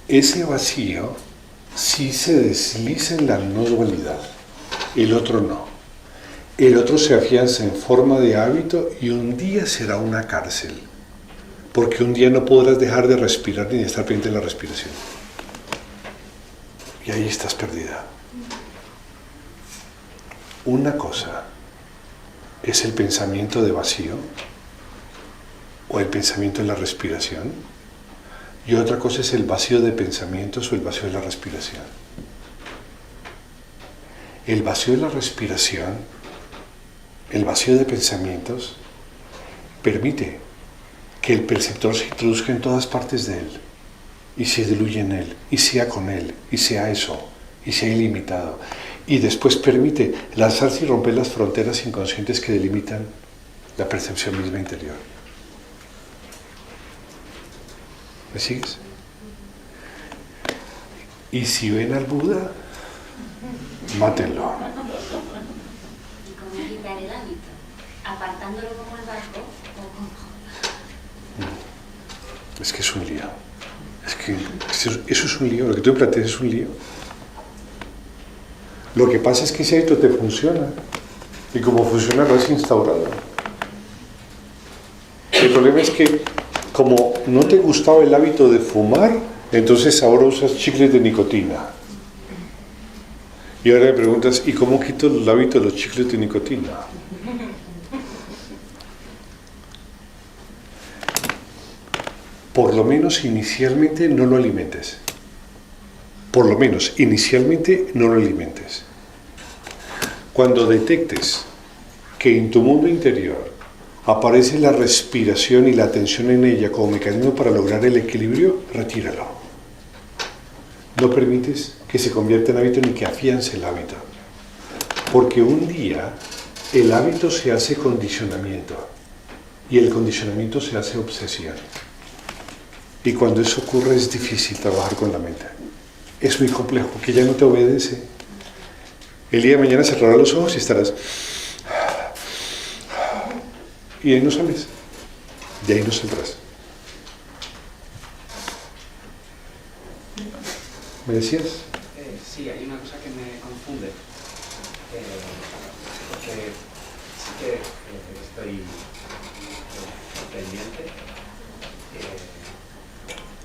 Speaker 1: Ese vacío sí se desliza en la no dualidad, el otro no. El otro se afianza en forma de hábito y un día será una cárcel, porque un día no podrás dejar de respirar ni de estar pendiente de la respiración. Y ahí estás perdida. Una cosa es el pensamiento de vacío o el pensamiento de la respiración, y otra cosa es el vacío de pensamientos o el vacío de la respiración. El vacío de la respiración, el vacío de pensamientos, permite que el perceptor se introduzca en todas partes de él y se diluya en él, y sea con él, y sea eso, y sea ilimitado. Y después permite lanzarse y romper las fronteras inconscientes que delimitan la percepción misma interior. ¿Me sigues? Y si ven al Buda, mátenlo.
Speaker 3: ¿Y cómo quitar el hábito? ¿Apartándolo como el barco o cómo?
Speaker 1: Es que es un lío. Eso es un lío. Lo que tú planteas es un lío. Lo que pasa es que ese hábito te funciona. Y como funciona, lo has instaurado. El problema es que, como no te gustaba el hábito de fumar, entonces ahora usas chicles de nicotina. Y ahora me preguntas, ¿y cómo quito el hábito de los chicles de nicotina? Por lo menos inicialmente no lo alimentes. Por lo menos inicialmente no lo alimentes. Cuando detectes que en tu mundo interior aparece la respiración y la atención en ella como mecanismo para lograr el equilibrio, retíralo. No permites que se convierta en hábito ni que afiance el hábito. Porque un día el hábito se hace condicionamiento y el condicionamiento se hace obsesión. Y cuando eso ocurre es difícil trabajar con la mente. Es muy complejo porque ya no te obedece. El día de mañana cerrarás los ojos y estarás... Y ahí no sales. De ahí no saldrás. ¿Me decías?
Speaker 4: Sí, hay una cosa que me confunde. Porque sí que estoy pendiente.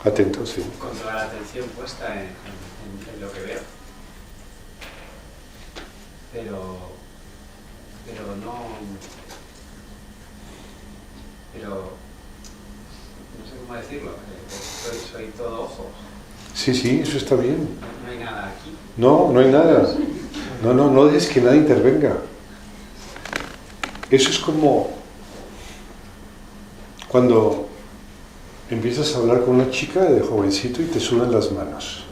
Speaker 1: Atento, sí.
Speaker 4: Con toda la atención puesta en lo que veo. Pero no sé cómo decirlo. Soy todo ojo.
Speaker 1: Sí, sí, eso está bien.
Speaker 4: No hay nada aquí.
Speaker 1: No hay nada. No dejes que nada intervenga. Eso es como cuando empiezas a hablar con una chica de jovencito y te sudan las manos.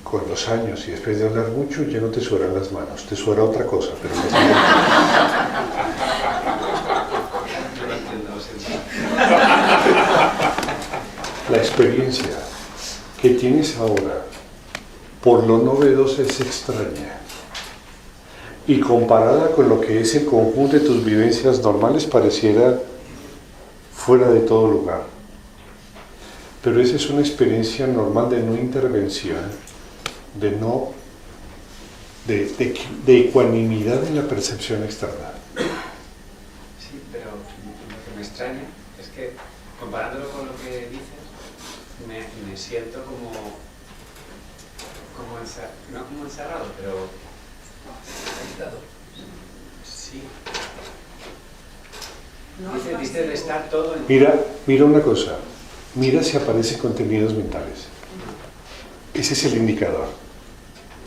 Speaker 1: Con los años y después de hablar mucho ya no te sudan las manos, te suda otra cosa, pero no. La experiencia que tienes ahora, por lo novedosa, es extraña. Y comparada con lo que es el conjunto de tus vivencias normales, pareciera fuera de todo lugar. Pero esa es una experiencia normal de no intervención, de ecuanimidad en la percepción externa.
Speaker 4: Sí, pero lo que me extraña es que, comparándolo con lo que dices, me siento como no como encerrado, pero aislado. Sí. Dice de estar todo en...
Speaker 1: Mira una cosa, mira si aparecen contenidos mentales. Ese es el indicador.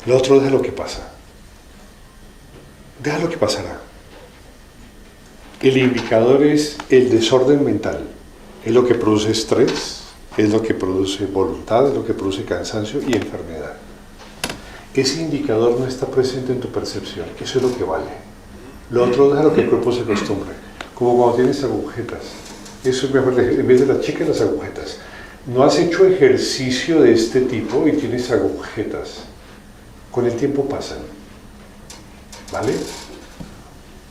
Speaker 1: Lo otro, deja lo que pasa. Deja lo que pasará. El indicador es el desorden mental. Es lo que produce estrés, es lo que produce voluntad, es lo que produce cansancio y enfermedad. Ese indicador no está presente en tu percepción. Eso es lo que vale. Lo otro, deja lo que el cuerpo se acostumbre. Como cuando tienes agujetas. Eso es mejor, en vez de las chicas, las agujetas. No has hecho ejercicio de este tipo y tienes agujetas. Con el tiempo pasan. ¿Vale?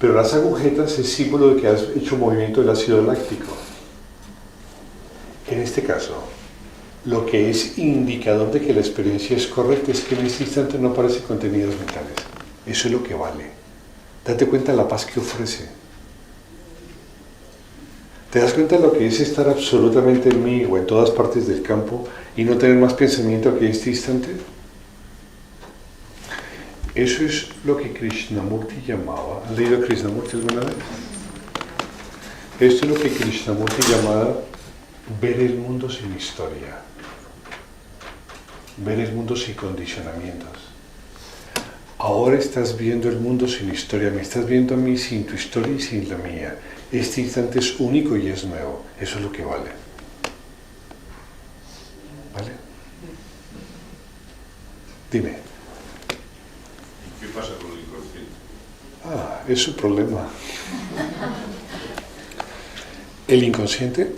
Speaker 1: Pero las agujetas es símbolo de que has hecho movimiento del ácido láctico. En este caso, lo que es indicador de que la experiencia es correcta es que en este instante no aparecen contenidos mentales. Eso es lo que vale. Date cuenta de la paz que ofrece. ¿Te das cuenta de lo que es estar absolutamente en mí o en todas partes del campo y no tener más pensamiento que en este instante? Eso es lo que Krishnamurti llamaba. ¿Han leído a Krishnamurti alguna vez? Esto es lo que Krishnamurti llamaba ver el mundo sin historia. Ver el mundo sin condicionamientos. Ahora estás viendo el mundo sin historia. Me estás viendo a mí sin tu historia y sin la mía. Este instante es único y es nuevo. Eso es lo que vale. ¿Vale? Dime.
Speaker 5: ¿Qué pasa con el inconsciente?
Speaker 1: Es su problema. El inconsciente,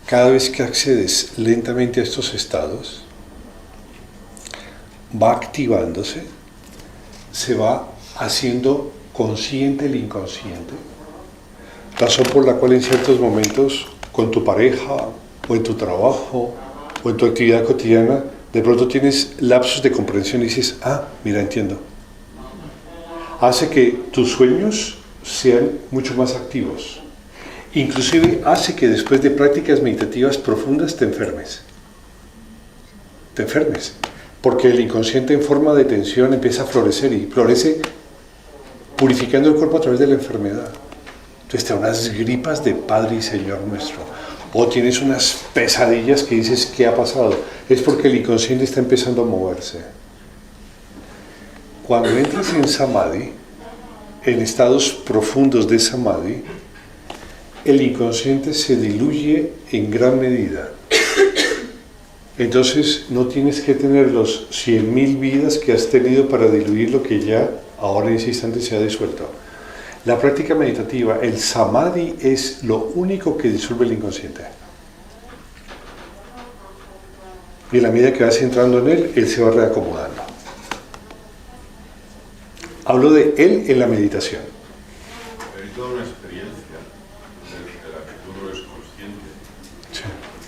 Speaker 1: cada vez que accedes lentamente a estos estados, va activándose, se va haciendo consciente el inconsciente, razón por la cual en ciertos momentos con tu pareja o en tu trabajo o en tu actividad cotidiana de pronto tienes lapsos de comprensión y dices, mira, entiendo. Hace que tus sueños sean mucho más activos, inclusive hace que después de prácticas meditativas profundas te enfermes, porque el inconsciente en forma de tensión empieza a florecer y florece purificando el cuerpo a través de la enfermedad. Entonces te dan unas gripas de Padre y Señor nuestro. O tienes unas pesadillas que dices, ¿qué ha pasado? Es porque el inconsciente está empezando a moverse. cuando entras en Samadhi, en estados profundos de Samadhi, el inconsciente se diluye en gran medida. Entonces no tienes que tener los 100.000 vidas que has tenido para diluir lo que ya ahora en ese instante se ha disuelto. La práctica meditativa, el Samadhi, es lo único que disuelve el inconsciente. Y en la medida que vas entrando en él se va reacomodando. Hablo de él en la meditación.
Speaker 5: Hay toda una experiencia de la que tú no eres consciente,
Speaker 1: Sí.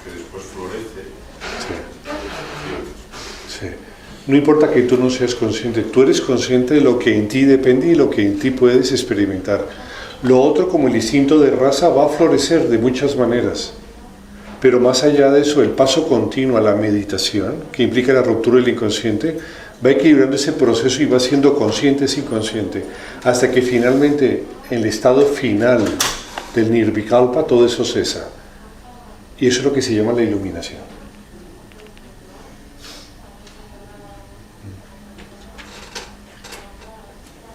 Speaker 5: que después florece.
Speaker 1: Sí. No importa que tú no seas consciente, tú eres consciente de lo que en ti depende y lo que en ti puedes experimentar. Lo otro, como el instinto de raza, va a florecer de muchas maneras. Pero más allá de eso, el paso continuo a la meditación, que implica la ruptura del inconsciente, va equilibrando ese proceso y va siendo consciente sin consciente, hasta que finalmente, en el estado final del Nirvikalpa, todo eso cesa. Y eso es lo que se llama la iluminación.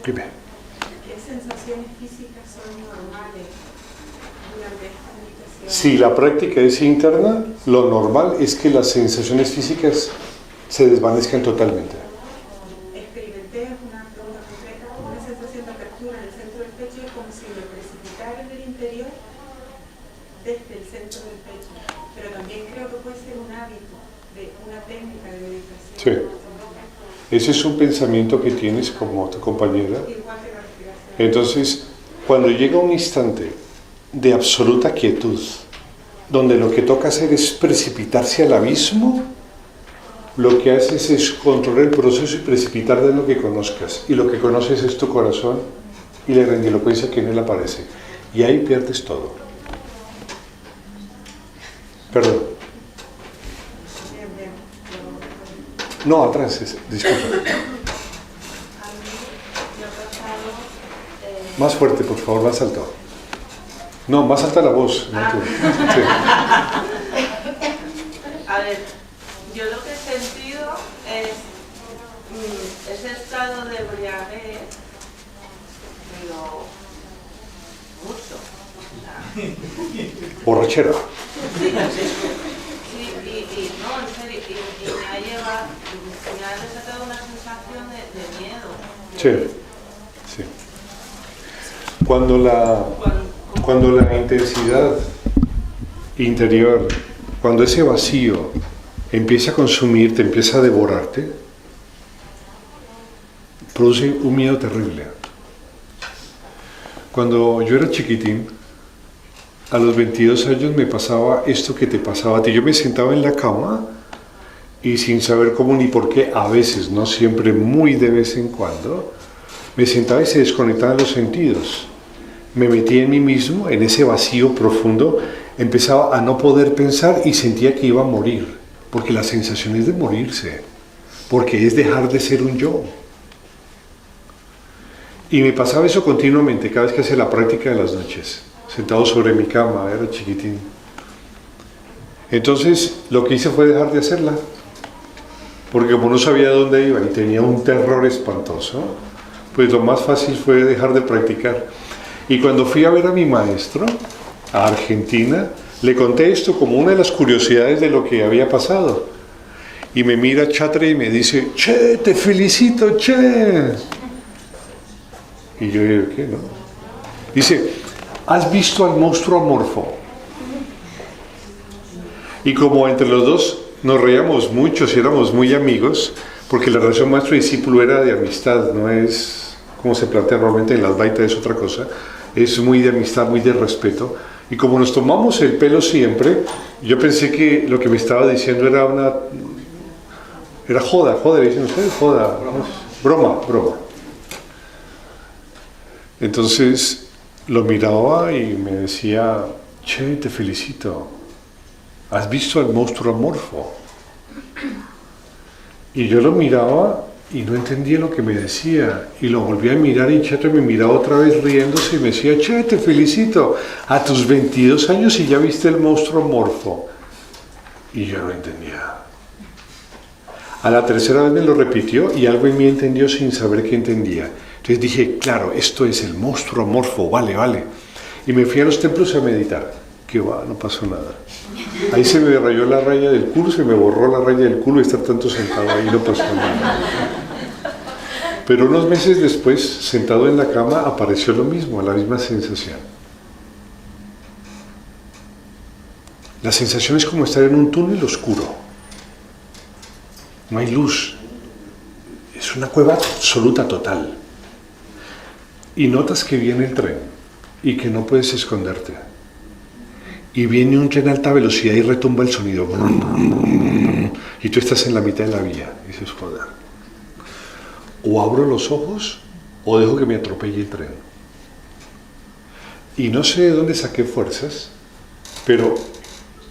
Speaker 1: Dime.
Speaker 6: ¿Qué sensaciones físicas son normales durante esta meditación?
Speaker 1: Si la práctica es interna, lo normal es que las sensaciones físicas se desvanezcan totalmente.
Speaker 6: Experimenté una pregunta concreta, una sensación de apertura en el centro del pecho, como si me precipitara en el interior desde el centro del pecho. Pero también creo que puede ser un hábito, de una técnica de meditación.
Speaker 1: Sí. Ese es un pensamiento que tienes como tu compañera.
Speaker 6: Igual que la respiración.
Speaker 1: Entonces, cuando llega un instante de absoluta quietud, donde lo que toca hacer es precipitarse al abismo, lo que haces es controlar el proceso y precipitarte en lo que conozcas. Y lo que conoces es tu corazón y la grandilocuencia que en él aparece. Y ahí pierdes todo. Perdón.
Speaker 6: Bien, bien.
Speaker 1: No, atrás, disculpa.
Speaker 7: A mí me ha pasado...
Speaker 1: Más fuerte, por favor, más alto. No, más alta la voz. No, tú. Sí.
Speaker 7: A ver, yo lo que he sentido es ese estado de embriaguez, pero mucho. O sea,
Speaker 1: Borrachera.
Speaker 7: sí, no, en serio, y me ha desatado una sensación de miedo.
Speaker 1: Sí. Sí. Cuando la intensidad interior, cuando ese vacío empieza a consumirte, empieza a devorarte, produce un miedo terrible. Cuando yo era chiquitín, a los 22 años me pasaba esto que te pasaba a ti. Yo me sentaba en la cama y sin saber cómo ni por qué, a veces, no siempre, muy de vez en cuando, me sentaba y se desconectaban los sentidos. Me metía en mí mismo, en ese vacío profundo, empezaba a no poder pensar y sentía que iba a morir, porque la sensación es de morirse, porque es dejar de ser un yo. Y me pasaba eso continuamente, cada vez que hacía la práctica de las noches, sentado sobre mi cama, era chiquitín. Entonces, lo que hice fue dejar de hacerla, porque como no sabía dónde iba y tenía un terror espantoso, pues lo más fácil fue dejar de practicar. Y cuando fui a ver a mi maestro, a Argentina, le conté esto como una de las curiosidades de lo que había pasado. Y me mira Chatre y me dice, che, te felicito, che. Y yo digo, ¿qué no? Dice, ¿has visto al monstruo amorfo? Y como entre los dos nos reíamos mucho y éramos muy amigos, porque la relación maestro-discípulo era de amistad, no es como se plantea normalmente en las baitas, es otra cosa, es muy de amistad, muy de respeto. Y como nos tomamos el pelo siempre, yo pensé que lo que me estaba diciendo era joda, le dicen ustedes, joda, broma. Entonces lo miraba y me decía, che, te felicito, ¿has visto al monstruo amorfo? Y yo lo miraba y no entendía lo que me decía, y lo volví a mirar y Cheto me miraba otra vez riéndose y me decía, che, te felicito, a tus 22 años y ya viste el monstruo amorfo. Y yo no entendía. A la tercera vez me lo repitió y algo en mí entendió sin saber qué entendía. Entonces dije, claro, esto es el monstruo amorfo, vale, vale. Y me fui a los templos a meditar. Que va, no pasó nada. Ahí se me rayó la raya del culo, se me borró la raya del culo y estar tanto sentado ahí no pasó nada. Pero unos meses después, sentado en la cama, apareció lo mismo, la misma sensación. La sensación es como estar en un túnel oscuro. No hay luz. Es una cueva absoluta, total. Y notas que viene el tren y que no puedes esconderte. Y viene un tren a alta velocidad y retumba el sonido. Y tú estás en la mitad de la vía. Y dices, joder. O abro los ojos o dejo que me atropelle el tren. Y no sé de dónde saqué fuerzas, pero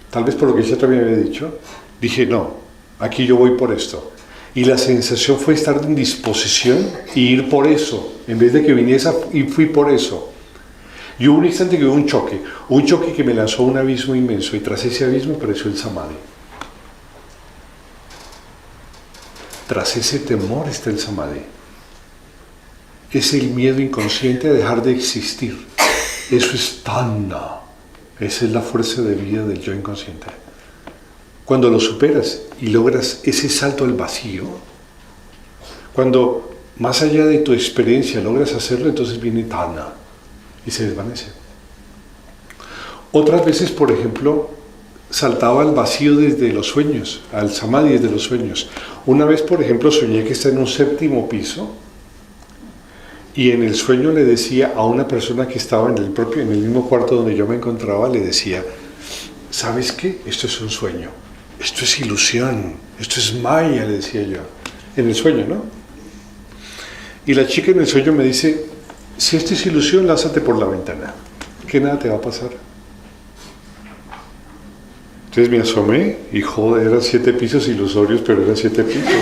Speaker 1: tal vez por lo que ella también me había dicho, dije, no, aquí yo voy por esto. Y la sensación fue estar en disposición y ir por eso, en vez de que viniese y fui por eso. Y hubo un instante que hubo un choque que me lanzó a un abismo inmenso, y tras ese abismo apareció el samadhi. Tras ese temor está el samadhi. Es el miedo inconsciente a dejar de existir. Eso es tanna. Esa es la fuerza de vida del yo inconsciente. Cuando lo superas y logras ese salto al vacío, cuando más allá de tu experiencia logras hacerlo, entonces viene tanna y se desvanece. Otras veces, por ejemplo, saltaba al vacío desde los sueños, al samadhi desde los sueños. Una vez, por ejemplo, soñé que estaba en un 7º piso y en el sueño le decía a una persona que estaba en el mismo cuarto donde yo me encontraba, le decía, ¿sabes qué? Esto es un sueño, esto es ilusión, esto es maya, le decía yo, en el sueño, ¿no? Y la chica en el sueño me dice, si esto es ilusión, lánzate por la ventana, que nada te va a pasar. Entonces me asomé y joder, eran 7 pisos ilusorios, pero eran 7 pisos.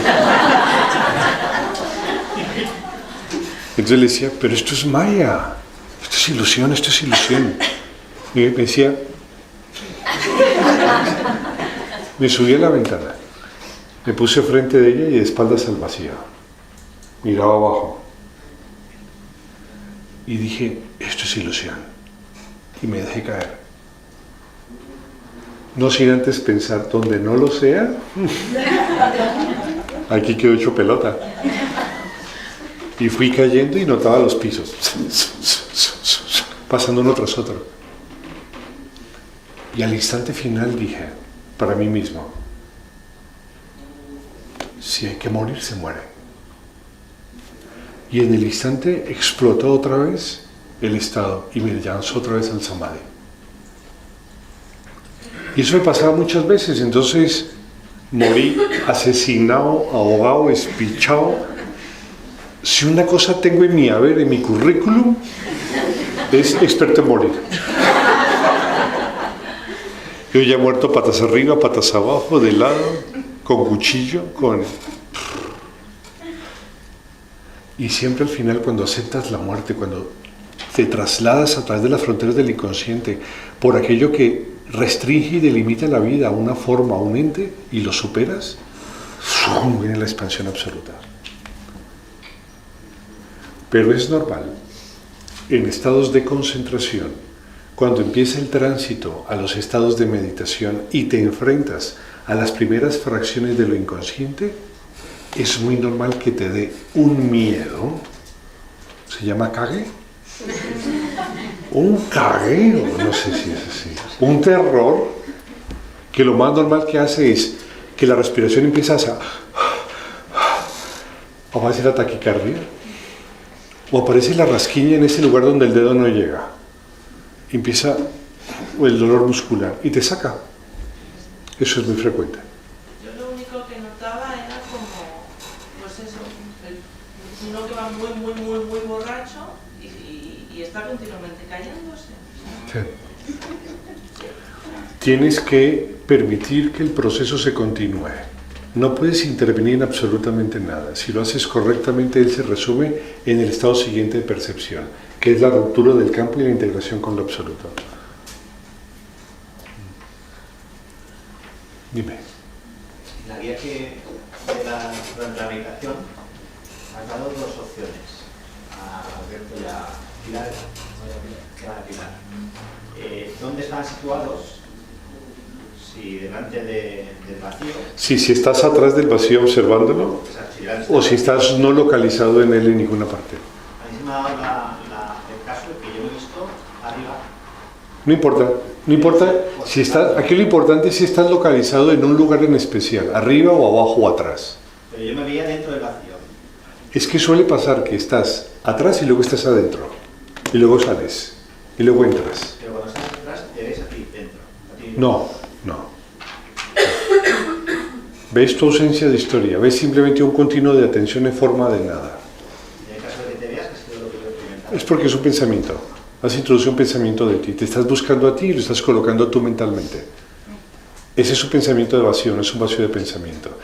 Speaker 1: Entonces le decía, pero esto es maya, esto es ilusión, esto es ilusión. Y me decía, me subí a la ventana, me puse frente de ella y de espaldas al vacío. Miraba abajo. Y dije, esto es ilusión. Y me dejé caer. No sin antes pensar, donde no lo sea, aquí quedó hecho pelota. Y fui cayendo y notaba los pisos, pasando uno tras otro. Y al instante final dije, para mí mismo, si hay que morir, se muere. Y en el instante explotó otra vez el estado y me lanzó otra vez al samadhi. Y eso me pasaba muchas veces, entonces morí asesinado, ahogado, espichado. Si una cosa tengo en mi haber, en mi currículum, es experto en morir. Yo ya he muerto patas arriba, patas abajo, de lado, con cuchillo, Y siempre al final, cuando aceptas la muerte, cuando te trasladas a través de las fronteras del inconsciente, por aquello que restringe y delimita la vida a una forma, a un ente, y lo superas, viene la expansión absoluta. Pero es normal, en estados de concentración, cuando empieza el tránsito a los estados de meditación y te enfrentas a las primeras fracciones de lo inconsciente, es muy normal que te dé un miedo, ¿se llama kage? Un kage, no sé si es así, un terror, que lo más normal que hace es que la respiración empieza a aparece la taquicardia, o aparece la rasquiña en ese lugar donde el dedo no llega, empieza el dolor muscular y te saca. Eso es muy frecuente.
Speaker 7: Yo lo único que notaba era como, pues eso, uno que va muy borracho y está continuamente cayéndose.
Speaker 1: Sí. Tienes que permitir que el proceso se continúe. No puedes intervenir en absolutamente nada. Si lo haces correctamente, él se resume en el estado siguiente de percepción, que es la ruptura del campo y la integración con lo absoluto. Dime.
Speaker 8: La guía que durante la meditación has dado dos opciones a Alberto y a Pilar. ¿Dónde están situados? Si delante del vacío.
Speaker 1: Sí, si estás atrás del vacío observándolo, o si estás no localizado en él en ninguna parte.
Speaker 8: A mí se me ha dado el caso de que yo he visto arriba.
Speaker 1: No importa, no importa. Si estás, aquí lo importante es si estás localizado en un lugar en especial, arriba o abajo o atrás.
Speaker 8: Pero yo me veía dentro del vacío.
Speaker 1: Es que suele pasar que estás atrás y luego estás adentro, y luego sales, y luego entras.
Speaker 8: Pero cuando estás atrás te ves a ti dentro. A ti
Speaker 1: No, no. Ves tu ausencia de historia, ves simplemente un continuo de atención en forma de nada.
Speaker 8: En el caso de que te veas, ha sido lo que yo he experimentado.
Speaker 1: Es porque es un pensamiento. Has introducido un pensamiento de ti. Te estás buscando a ti y lo estás colocando tú mentalmente. Ese es un pensamiento de vacío, no es un vacío de pensamiento.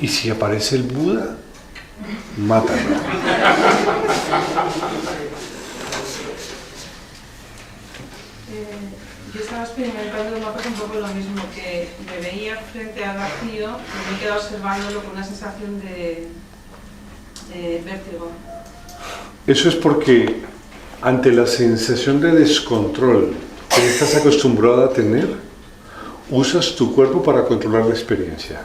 Speaker 1: Y si aparece el Buda, mátalo.
Speaker 7: Yo estaba experimentando un poco lo mismo, que me veía frente al vacío y me quedaba observándolo con una sensación de vértigo.
Speaker 1: Eso es porque ante la sensación de descontrol que estás acostumbrado a tener, usas tu cuerpo para controlar la experiencia.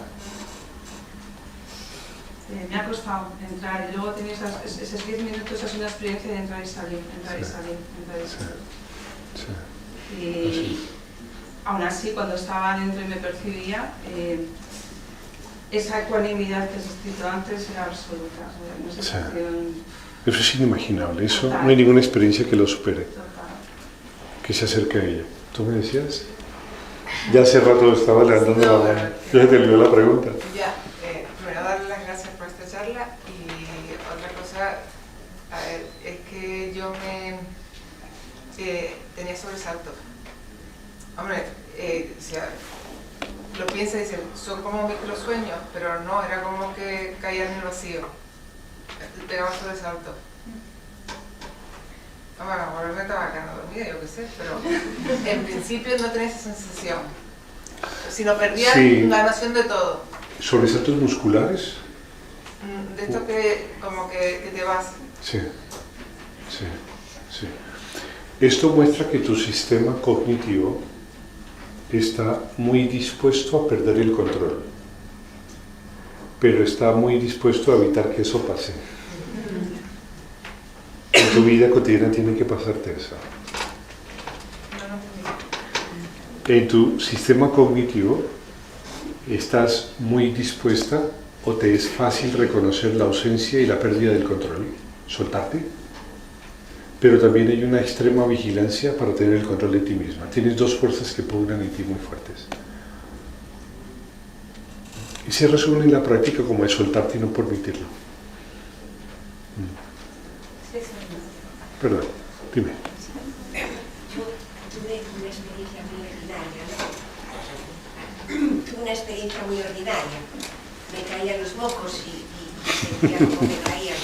Speaker 7: Me ha costado entrar y luego tenía esos 10 minutos, es una experiencia de entrar y salir, entrar y salir, entrar y salir.
Speaker 1: Sí.
Speaker 7: Y aún así, cuando estaba dentro y me percibía, esa ecuanimidad que has escrito antes era absoluta. Una sensación
Speaker 1: Eso es inimaginable, eso no hay ninguna experiencia que lo supere, que se acerque a ella. ¿Tú me decías? Ya hace rato estaba levantando la mano. Ya te olvidó la pregunta.
Speaker 9: Ya, primero darle las gracias por esta charla y otra cosa, a ver, es que yo tenía sobresaltos. Hombre, si lo piensa y dice, son como microsueños, pero no, era como que caía en el vacío. Pegaba sobresaltos. Bueno, volverme tabacana dormida, yo qué sé, pero en principio no tenía esa sensación. Sino perdía la noción de todo.
Speaker 1: ¿Sobresaltos musculares?
Speaker 9: De esto que como que te vas.
Speaker 1: Sí, sí, sí. Esto muestra que tu sistema cognitivo está muy dispuesto a perder el control, pero está muy dispuesto a evitar que eso pase. En tu vida cotidiana tiene que pasarte eso. En tu sistema cognitivo estás muy dispuesta o te es fácil reconocer la ausencia y la pérdida del control, soltarte, pero también hay una extrema vigilancia para tener el control de ti misma. Tienes dos fuerzas que pugnan en ti muy fuertes. Y se resuelve en la práctica como el soltarte y no permitirlo. Perdón, dime.
Speaker 10: Yo tuve una experiencia muy ordinaria, Tuve una experiencia muy ordinaria. Me caían los mocos y sentía como me caían.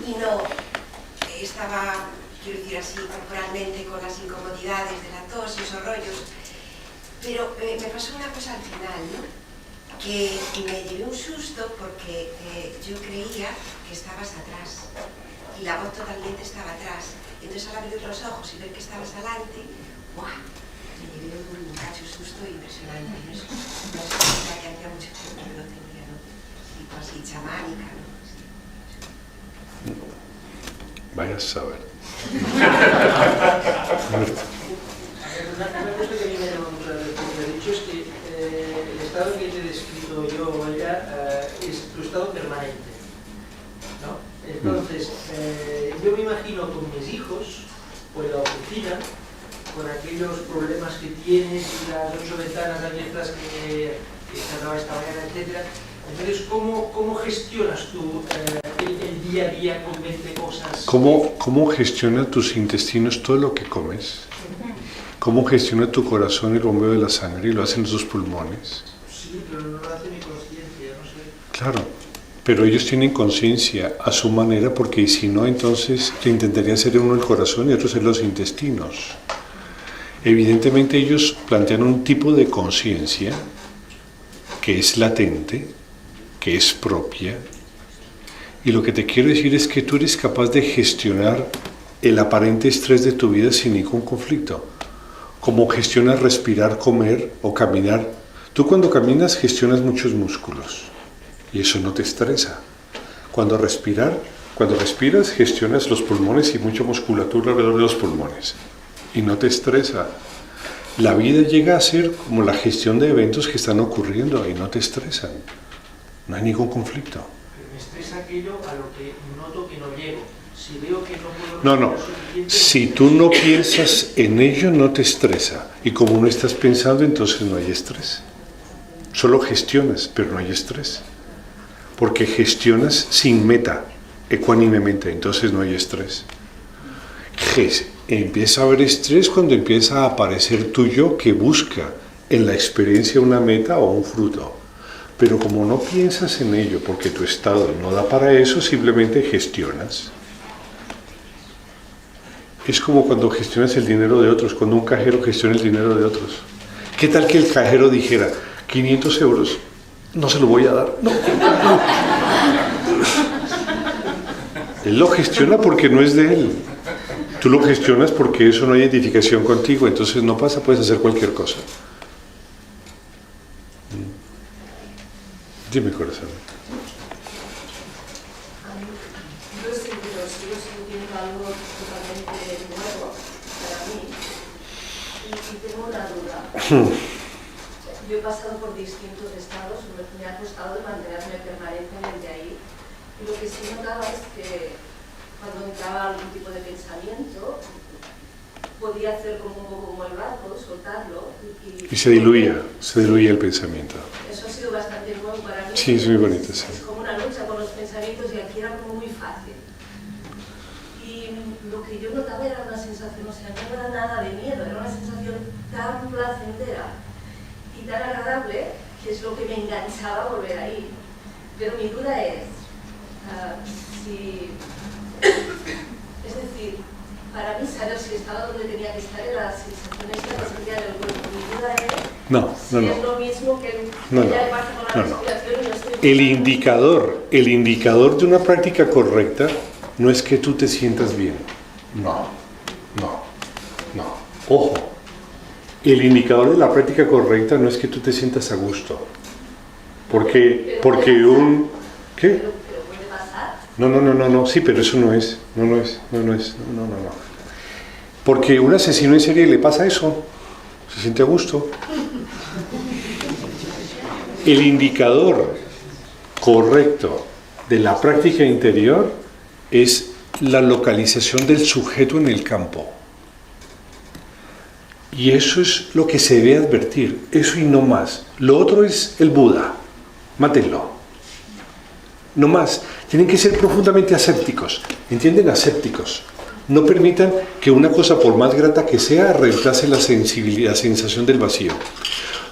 Speaker 10: Y no estaba, quiero decir así, corporalmente con las incomodidades de la tos y esos rollos. Pero me pasó una cosa al final, ¿no? Que me llevé un susto porque yo creía que estabas atrás y la voz totalmente estaba atrás. Entonces al abrir los ojos y ver que estabas adelante, ¡buah! Me llevé un cacho susto impresionante. ¿No? Es una experiencia que hacía mucho tiempo que no tenía, ¿no? Tipo así chamánica, ¿no?
Speaker 1: Vaya a saber.
Speaker 2: Una cosa que a mí me ha dicho es que el estado que te he descrito yo, Olga, es tu estado permanente, ¿no? Entonces, yo me imagino con mis hijos, o en la oficina, con aquellos problemas que tienes y las 8 ventanas abiertas que cerraba esta mañana, etc. Entonces, ¿cómo gestionas tú el día a día con 20 cosas?
Speaker 1: ¿Cómo gestiona tus intestinos todo lo que comes? ¿Cómo gestiona tu corazón el bombeo de la sangre y lo hacen tus pulmones?
Speaker 2: Sí, pero no lo hace mi conciencia, no sé.
Speaker 1: Claro, pero ellos tienen conciencia a su manera, porque si no, entonces te intentarían hacer uno el corazón y otro ser los intestinos. Evidentemente ellos plantean un tipo de conciencia que es latente, que es propia. Y lo que te quiero decir es que tú eres capaz de gestionar el aparente estrés de tu vida sin ningún conflicto. Como gestionas respirar, comer o caminar. Tú cuando caminas gestionas muchos músculos y eso no te estresa. Cuando respiras gestionas los pulmones y mucha musculatura alrededor de los pulmones y no te estresa. La vida llega a ser como la gestión de eventos que están ocurriendo y no te estresan. No hay ningún conflicto.
Speaker 2: Pero me estresa aquello a lo que noto que no llego. Si veo que no puedo...
Speaker 1: No. Si tú no piensas en ello, no te estresa. Y como no estás pensando, entonces no hay estrés. Solo gestionas, pero no hay estrés. Porque gestionas sin meta, ecuánimemente, entonces no hay estrés. Empieza a haber estrés cuando empieza a aparecer tu yo que busca en la experiencia una meta o un fruto. Pero como no piensas en ello porque tu estado no da para eso, simplemente gestionas. Es como cuando gestionas el dinero de otros, cuando un cajero gestiona el dinero de otros. ¿Qué tal que el cajero dijera, 500 euros, no se lo voy a dar? No. Él lo gestiona porque no es de él. Tú lo gestionas porque eso no hay identificación contigo, entonces no pasa, puedes hacer cualquier cosa. Dime, corazón.
Speaker 11: Yo sigo sintiendo algo totalmente nuevo para mí y tengo una duda. Yo he pasado por distintos estados, me ha costado de mantenerme permanentemente ahí y lo que sí notaba es que cuando entraba algún tipo de pensamiento podía hacer como un poco como el barco, soltarlo
Speaker 1: y se diluía el pensamiento.
Speaker 11: Eso ha sido bastante nuevo para mí.
Speaker 1: Sí, es muy bonito, sí.
Speaker 11: Es como una lucha con los pensamientos y aquí era como muy fácil. Y lo que yo notaba era una sensación, o sea, no era nada de miedo, era una sensación tan placentera y tan agradable que es lo que me enganchaba a volver ahí. Pero mi duda es, es decir, para mí saber si estaba donde tenía que estar era la sensación esta de sentir del cuerpo. Mi duda es si es lo mismo que ya le pasa con la respiración y no estoy...
Speaker 1: El indicador de una práctica correcta no es que tú te sientas bien. No. Ojo. El indicador de la práctica correcta no es que tú te sientas a gusto. Porque un... ¿Qué? No, sí, pero eso no es. No. Porque un asesino en serie le pasa eso, se siente a gusto. El indicador correcto de la práctica interior es la localización del sujeto en el campo. Y eso es lo que se debe advertir, eso y no más. Lo otro es el Buda, mátenlo. No más, tienen que ser profundamente asépticos, ¿entienden? Asépticos. No permitan que una cosa, por más grata que sea, reemplace la sensación del vacío.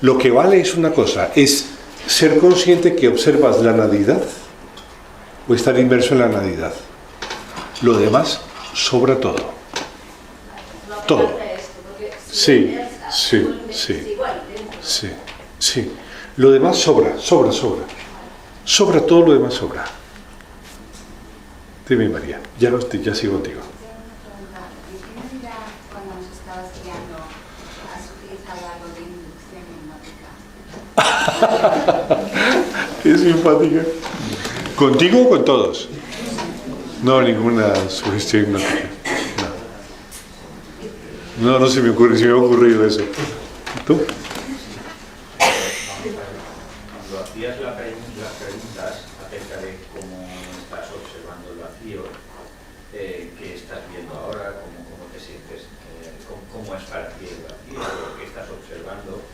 Speaker 1: Lo que vale es una cosa, es ser consciente que observas la nadidad o estar inmerso en la nadidad. Lo demás sobra todo. Todo. Sí. Lo demás sobra. Sobra todo, lo demás sobra. Dime, María, ya sigo contigo.
Speaker 3: Cuando nos estabas guiando, has utilizado algo de inducción hipnótica.
Speaker 1: Qué simpática. ¿Contigo o con todos? No, ninguna sugestión hipnótica. No se me ha ocurrido eso. ¿Tú?
Speaker 8: Cuando hacías las preguntas acerca de cómo estás observando el vacío, qué estás viendo ahora, cómo te sientes, cómo es para ti el vacío, lo que estás observando,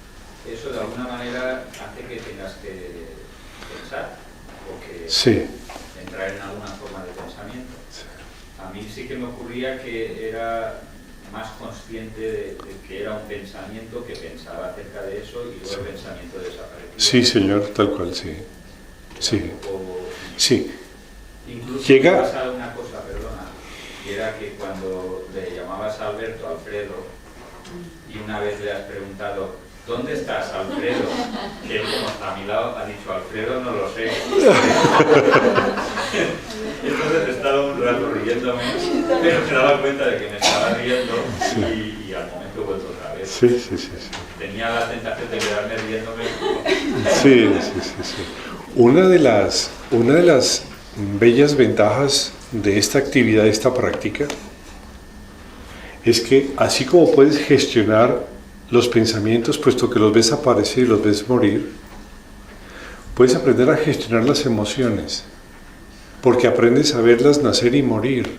Speaker 8: eso de alguna manera hace que tengas que pensar o que entrar en alguna forma de pensamiento. A mí sí que me ocurría que era más consciente de que era un pensamiento que pensaba acerca de eso y luego el pensamiento desaparecía.
Speaker 1: Sí, señor, tal cual, sí.
Speaker 8: Incluso me ha pasado una cosa, perdona, que era que cuando le llamabas a Alberto, Alfredo, y una vez le has preguntado ¿dónde estás, Alfredo? Que él, como está a mi lado, ha dicho, Alfredo, no lo sé. Y entonces estaba un rato riéndome, pero me daba cuenta de que me estaba riendo y al momento he vuelto otra vez.
Speaker 1: Sí.
Speaker 8: Tenía la tentación de quedarme riéndome.
Speaker 1: Sí. Una de las bellas ventajas de esta actividad, de esta práctica, es que así como puedes gestionar los pensamientos, puesto que los ves aparecer y los ves morir, puedes aprender a gestionar las emociones, porque aprendes a verlas nacer y morir.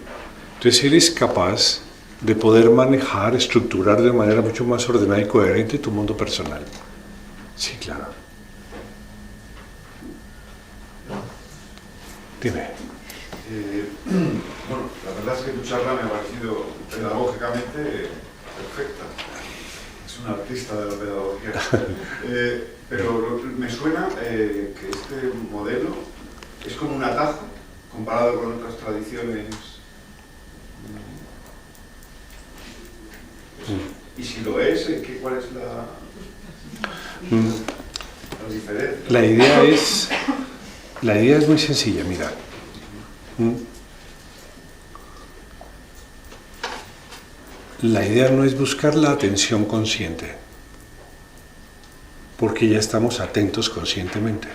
Speaker 1: Entonces eres capaz de poder manejar, estructurar de manera mucho más ordenada y coherente tu mundo personal. Sí, claro. Dime.
Speaker 5: Bueno, la verdad es que tu charla me ha parecido pedagógicamente perfecta. Es un artista de la pedagogía. Pero me suena que este modelo es como un atajo comparado con otras tradiciones. Y si lo es, ¿cuál es la diferencia?
Speaker 1: La idea es muy sencilla, mira. La idea no es buscar la atención consciente, porque ya estamos atentos conscientemente.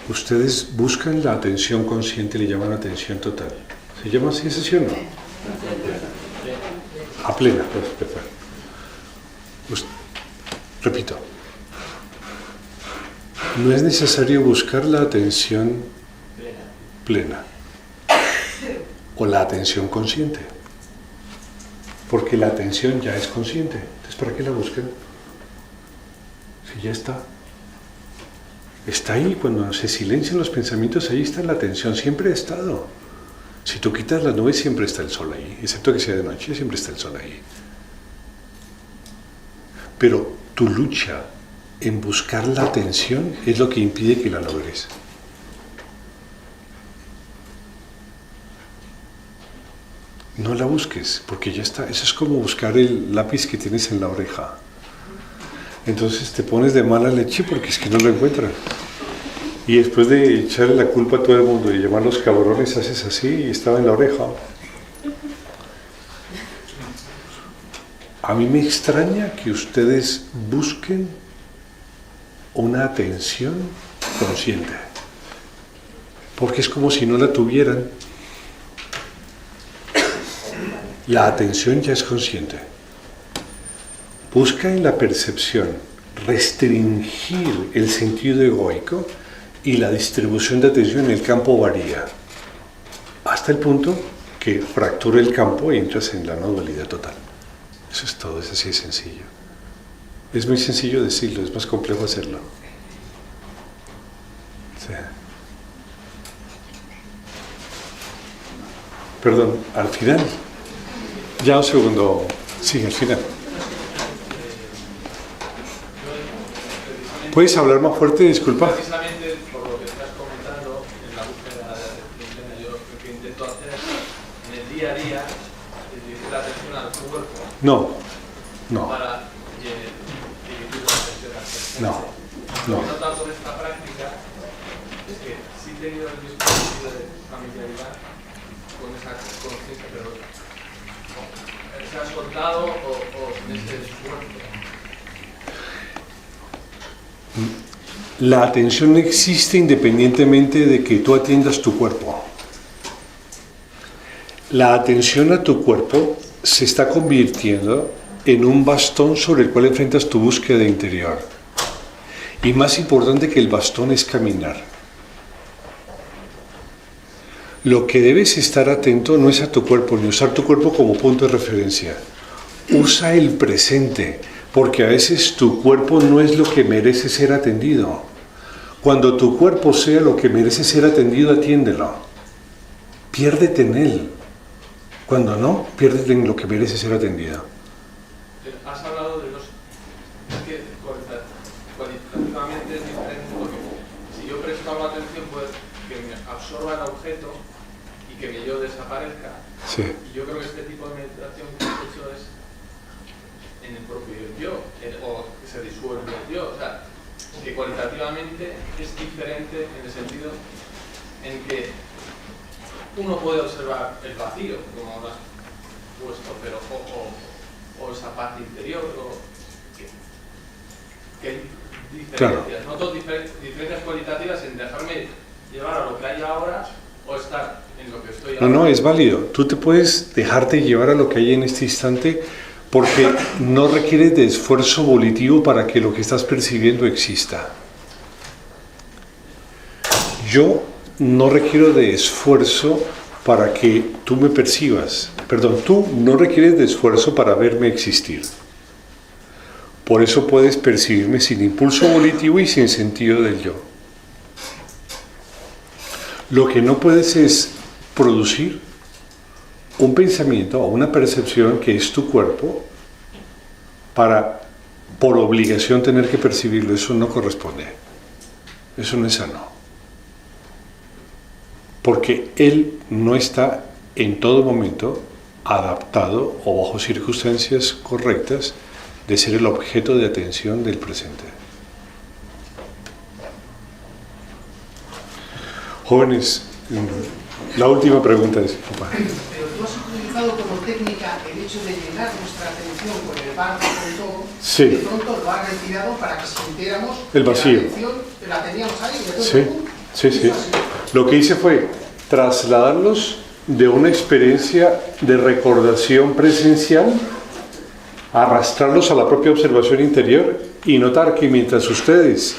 Speaker 1: Ustedes buscan la atención consciente, le llaman atención total. ¿Se llama así ese sí o no? A plena, perfecto. Repito, no es necesario buscar la atención plena o la atención consciente, porque la atención ya es consciente. Entonces, ¿para qué la buscan? Si ya está. Está ahí, cuando se silencian los pensamientos, ahí está la atención, siempre ha estado. Si tú quitas las nubes, siempre está el sol ahí, excepto que sea de noche, siempre está el sol ahí. Pero tu lucha en buscar la atención es lo que impide que la logres. No la busques, porque ya está. Eso es como buscar el lápiz que tienes en la oreja. Entonces te pones de mala leche porque es que no lo encuentras. Y después de echarle la culpa a todo el mundo y llamarlos cabrones, haces así y estaba en la oreja. A mí me extraña que ustedes busquen una atención consciente, porque es como si no la tuvieran. La atención ya es consciente. Busca en la percepción restringir el sentido egoico y la distribución de atención en el campo varía hasta el punto que fractura el campo y entras en la no dualidad total. Eso es todo, es así de sencillo. Es muy sencillo decirlo, es más complejo hacerlo. Sí. Perdón, al final. Ya un segundo. Sí, al final. ¿Puedes hablar más fuerte? Disculpa.
Speaker 2: Precisamente por lo que estás comentando, en la búsqueda de atención plena, yo lo que intento hacer en el día a día es dirigir la atención al cuerpo.
Speaker 1: No.
Speaker 2: Para dirigir la atención al cuerpo.
Speaker 1: No.
Speaker 2: Lo que he notado con esta práctica es que sí he tenido el mismo sentido de familiaridad con esa conciencia, pero se ha soltado o en ese esfuerzo.
Speaker 1: La atención existe independientemente de que tú atiendas tu cuerpo. La atención a tu cuerpo se está convirtiendo en un bastón sobre el cual enfrentas tu búsqueda interior. Y más importante que el bastón es caminar. Lo que debes estar atento no es a tu cuerpo, ni usar tu cuerpo como punto de referencia. Usa el presente, porque a veces tu cuerpo no es lo que merece ser atendido. Cuando tu cuerpo sea lo que merece ser atendido, atiéndelo. Piérdete en él. Cuando no, piérdete en lo que merece ser atendido.
Speaker 2: Has hablado de los... Es que cualitativamente es diferente porque si yo presto la atención, pues que me absorba el objeto, y que mi yo desaparezca.
Speaker 1: Sí.
Speaker 2: Y yo creo que este tipo de meditación que he hecho es en el propio yo, o que se disuelve el yo. O sea, que cualitativamente es diferente en el sentido en que uno puede observar el vacío, como lo has puesto, pero o esa paz interior, o que hay diferencias,
Speaker 1: Claro.
Speaker 2: noto diferencias cualitativas en dejarme llevar a lo que hay ahora o estar en lo que estoy ahora.
Speaker 1: No, es válido. Tú te puedes dejarte llevar a lo que hay en este instante porque no requiere de esfuerzo volitivo para que lo que estás percibiendo exista. Yo no requiero de esfuerzo para que tú me percibas. Perdón, tú no requieres de esfuerzo para verme existir. Por eso puedes percibirme sin impulso volitivo y sin sentido del yo. Lo que no puedes es producir un pensamiento o una percepción que es tu cuerpo para, por obligación, tener que percibirlo. Eso no corresponde. Eso no es sano. Porque él no está en todo momento adaptado o bajo circunstancias correctas de ser el objeto de atención del presente. Jóvenes, la última pregunta es...
Speaker 12: Pero tú has utilizado como técnica el hecho de llenar nuestra atención con el banco, con todo,
Speaker 1: Sí.
Speaker 12: y de pronto lo has retirado para que sintiéramos
Speaker 1: El vacío.
Speaker 12: que la atención la teníamos ahí. De
Speaker 1: Sí, sí, sí. Lo que hice fue trasladarlos de una experiencia de recordación presencial, arrastrarlos a la propia observación interior y notar que mientras ustedes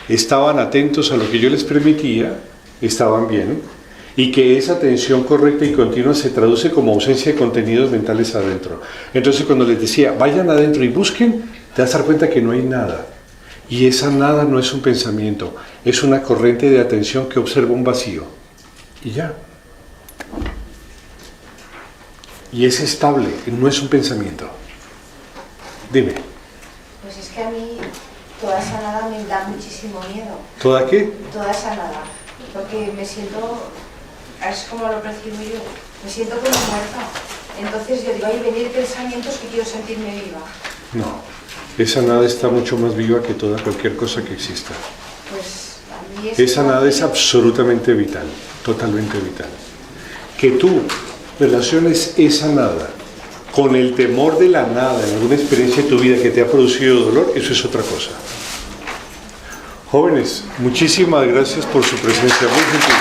Speaker 1: estaban atentos a lo que yo les permitía, estaban bien, y que esa atención correcta y continua se traduce como ausencia de contenidos mentales adentro. Entonces cuando les decía, vayan adentro y busquen, te vas a dar cuenta que no hay nada. Y esa nada no es un pensamiento, es una corriente de atención que observa un vacío. Y ya. Y es estable, no es un pensamiento. Dime.
Speaker 10: Pues es que a mí toda esa nada me da muchísimo miedo.
Speaker 1: ¿Toda qué?
Speaker 10: Toda esa nada. Porque me siento, es como lo percibo yo, me siento como muerta. Entonces yo digo, ay, venir pensamientos que quiero sentirme viva.
Speaker 1: No. Esa nada está mucho más viva que toda cualquier cosa que exista.
Speaker 10: Pues a mí
Speaker 1: Esa nada es absolutamente vital, totalmente vital. Que tú relaciones esa nada con el temor de la nada en alguna experiencia de tu vida que te ha producido dolor, eso es otra cosa. Jóvenes, muchísimas gracias por su presencia, muy gentil.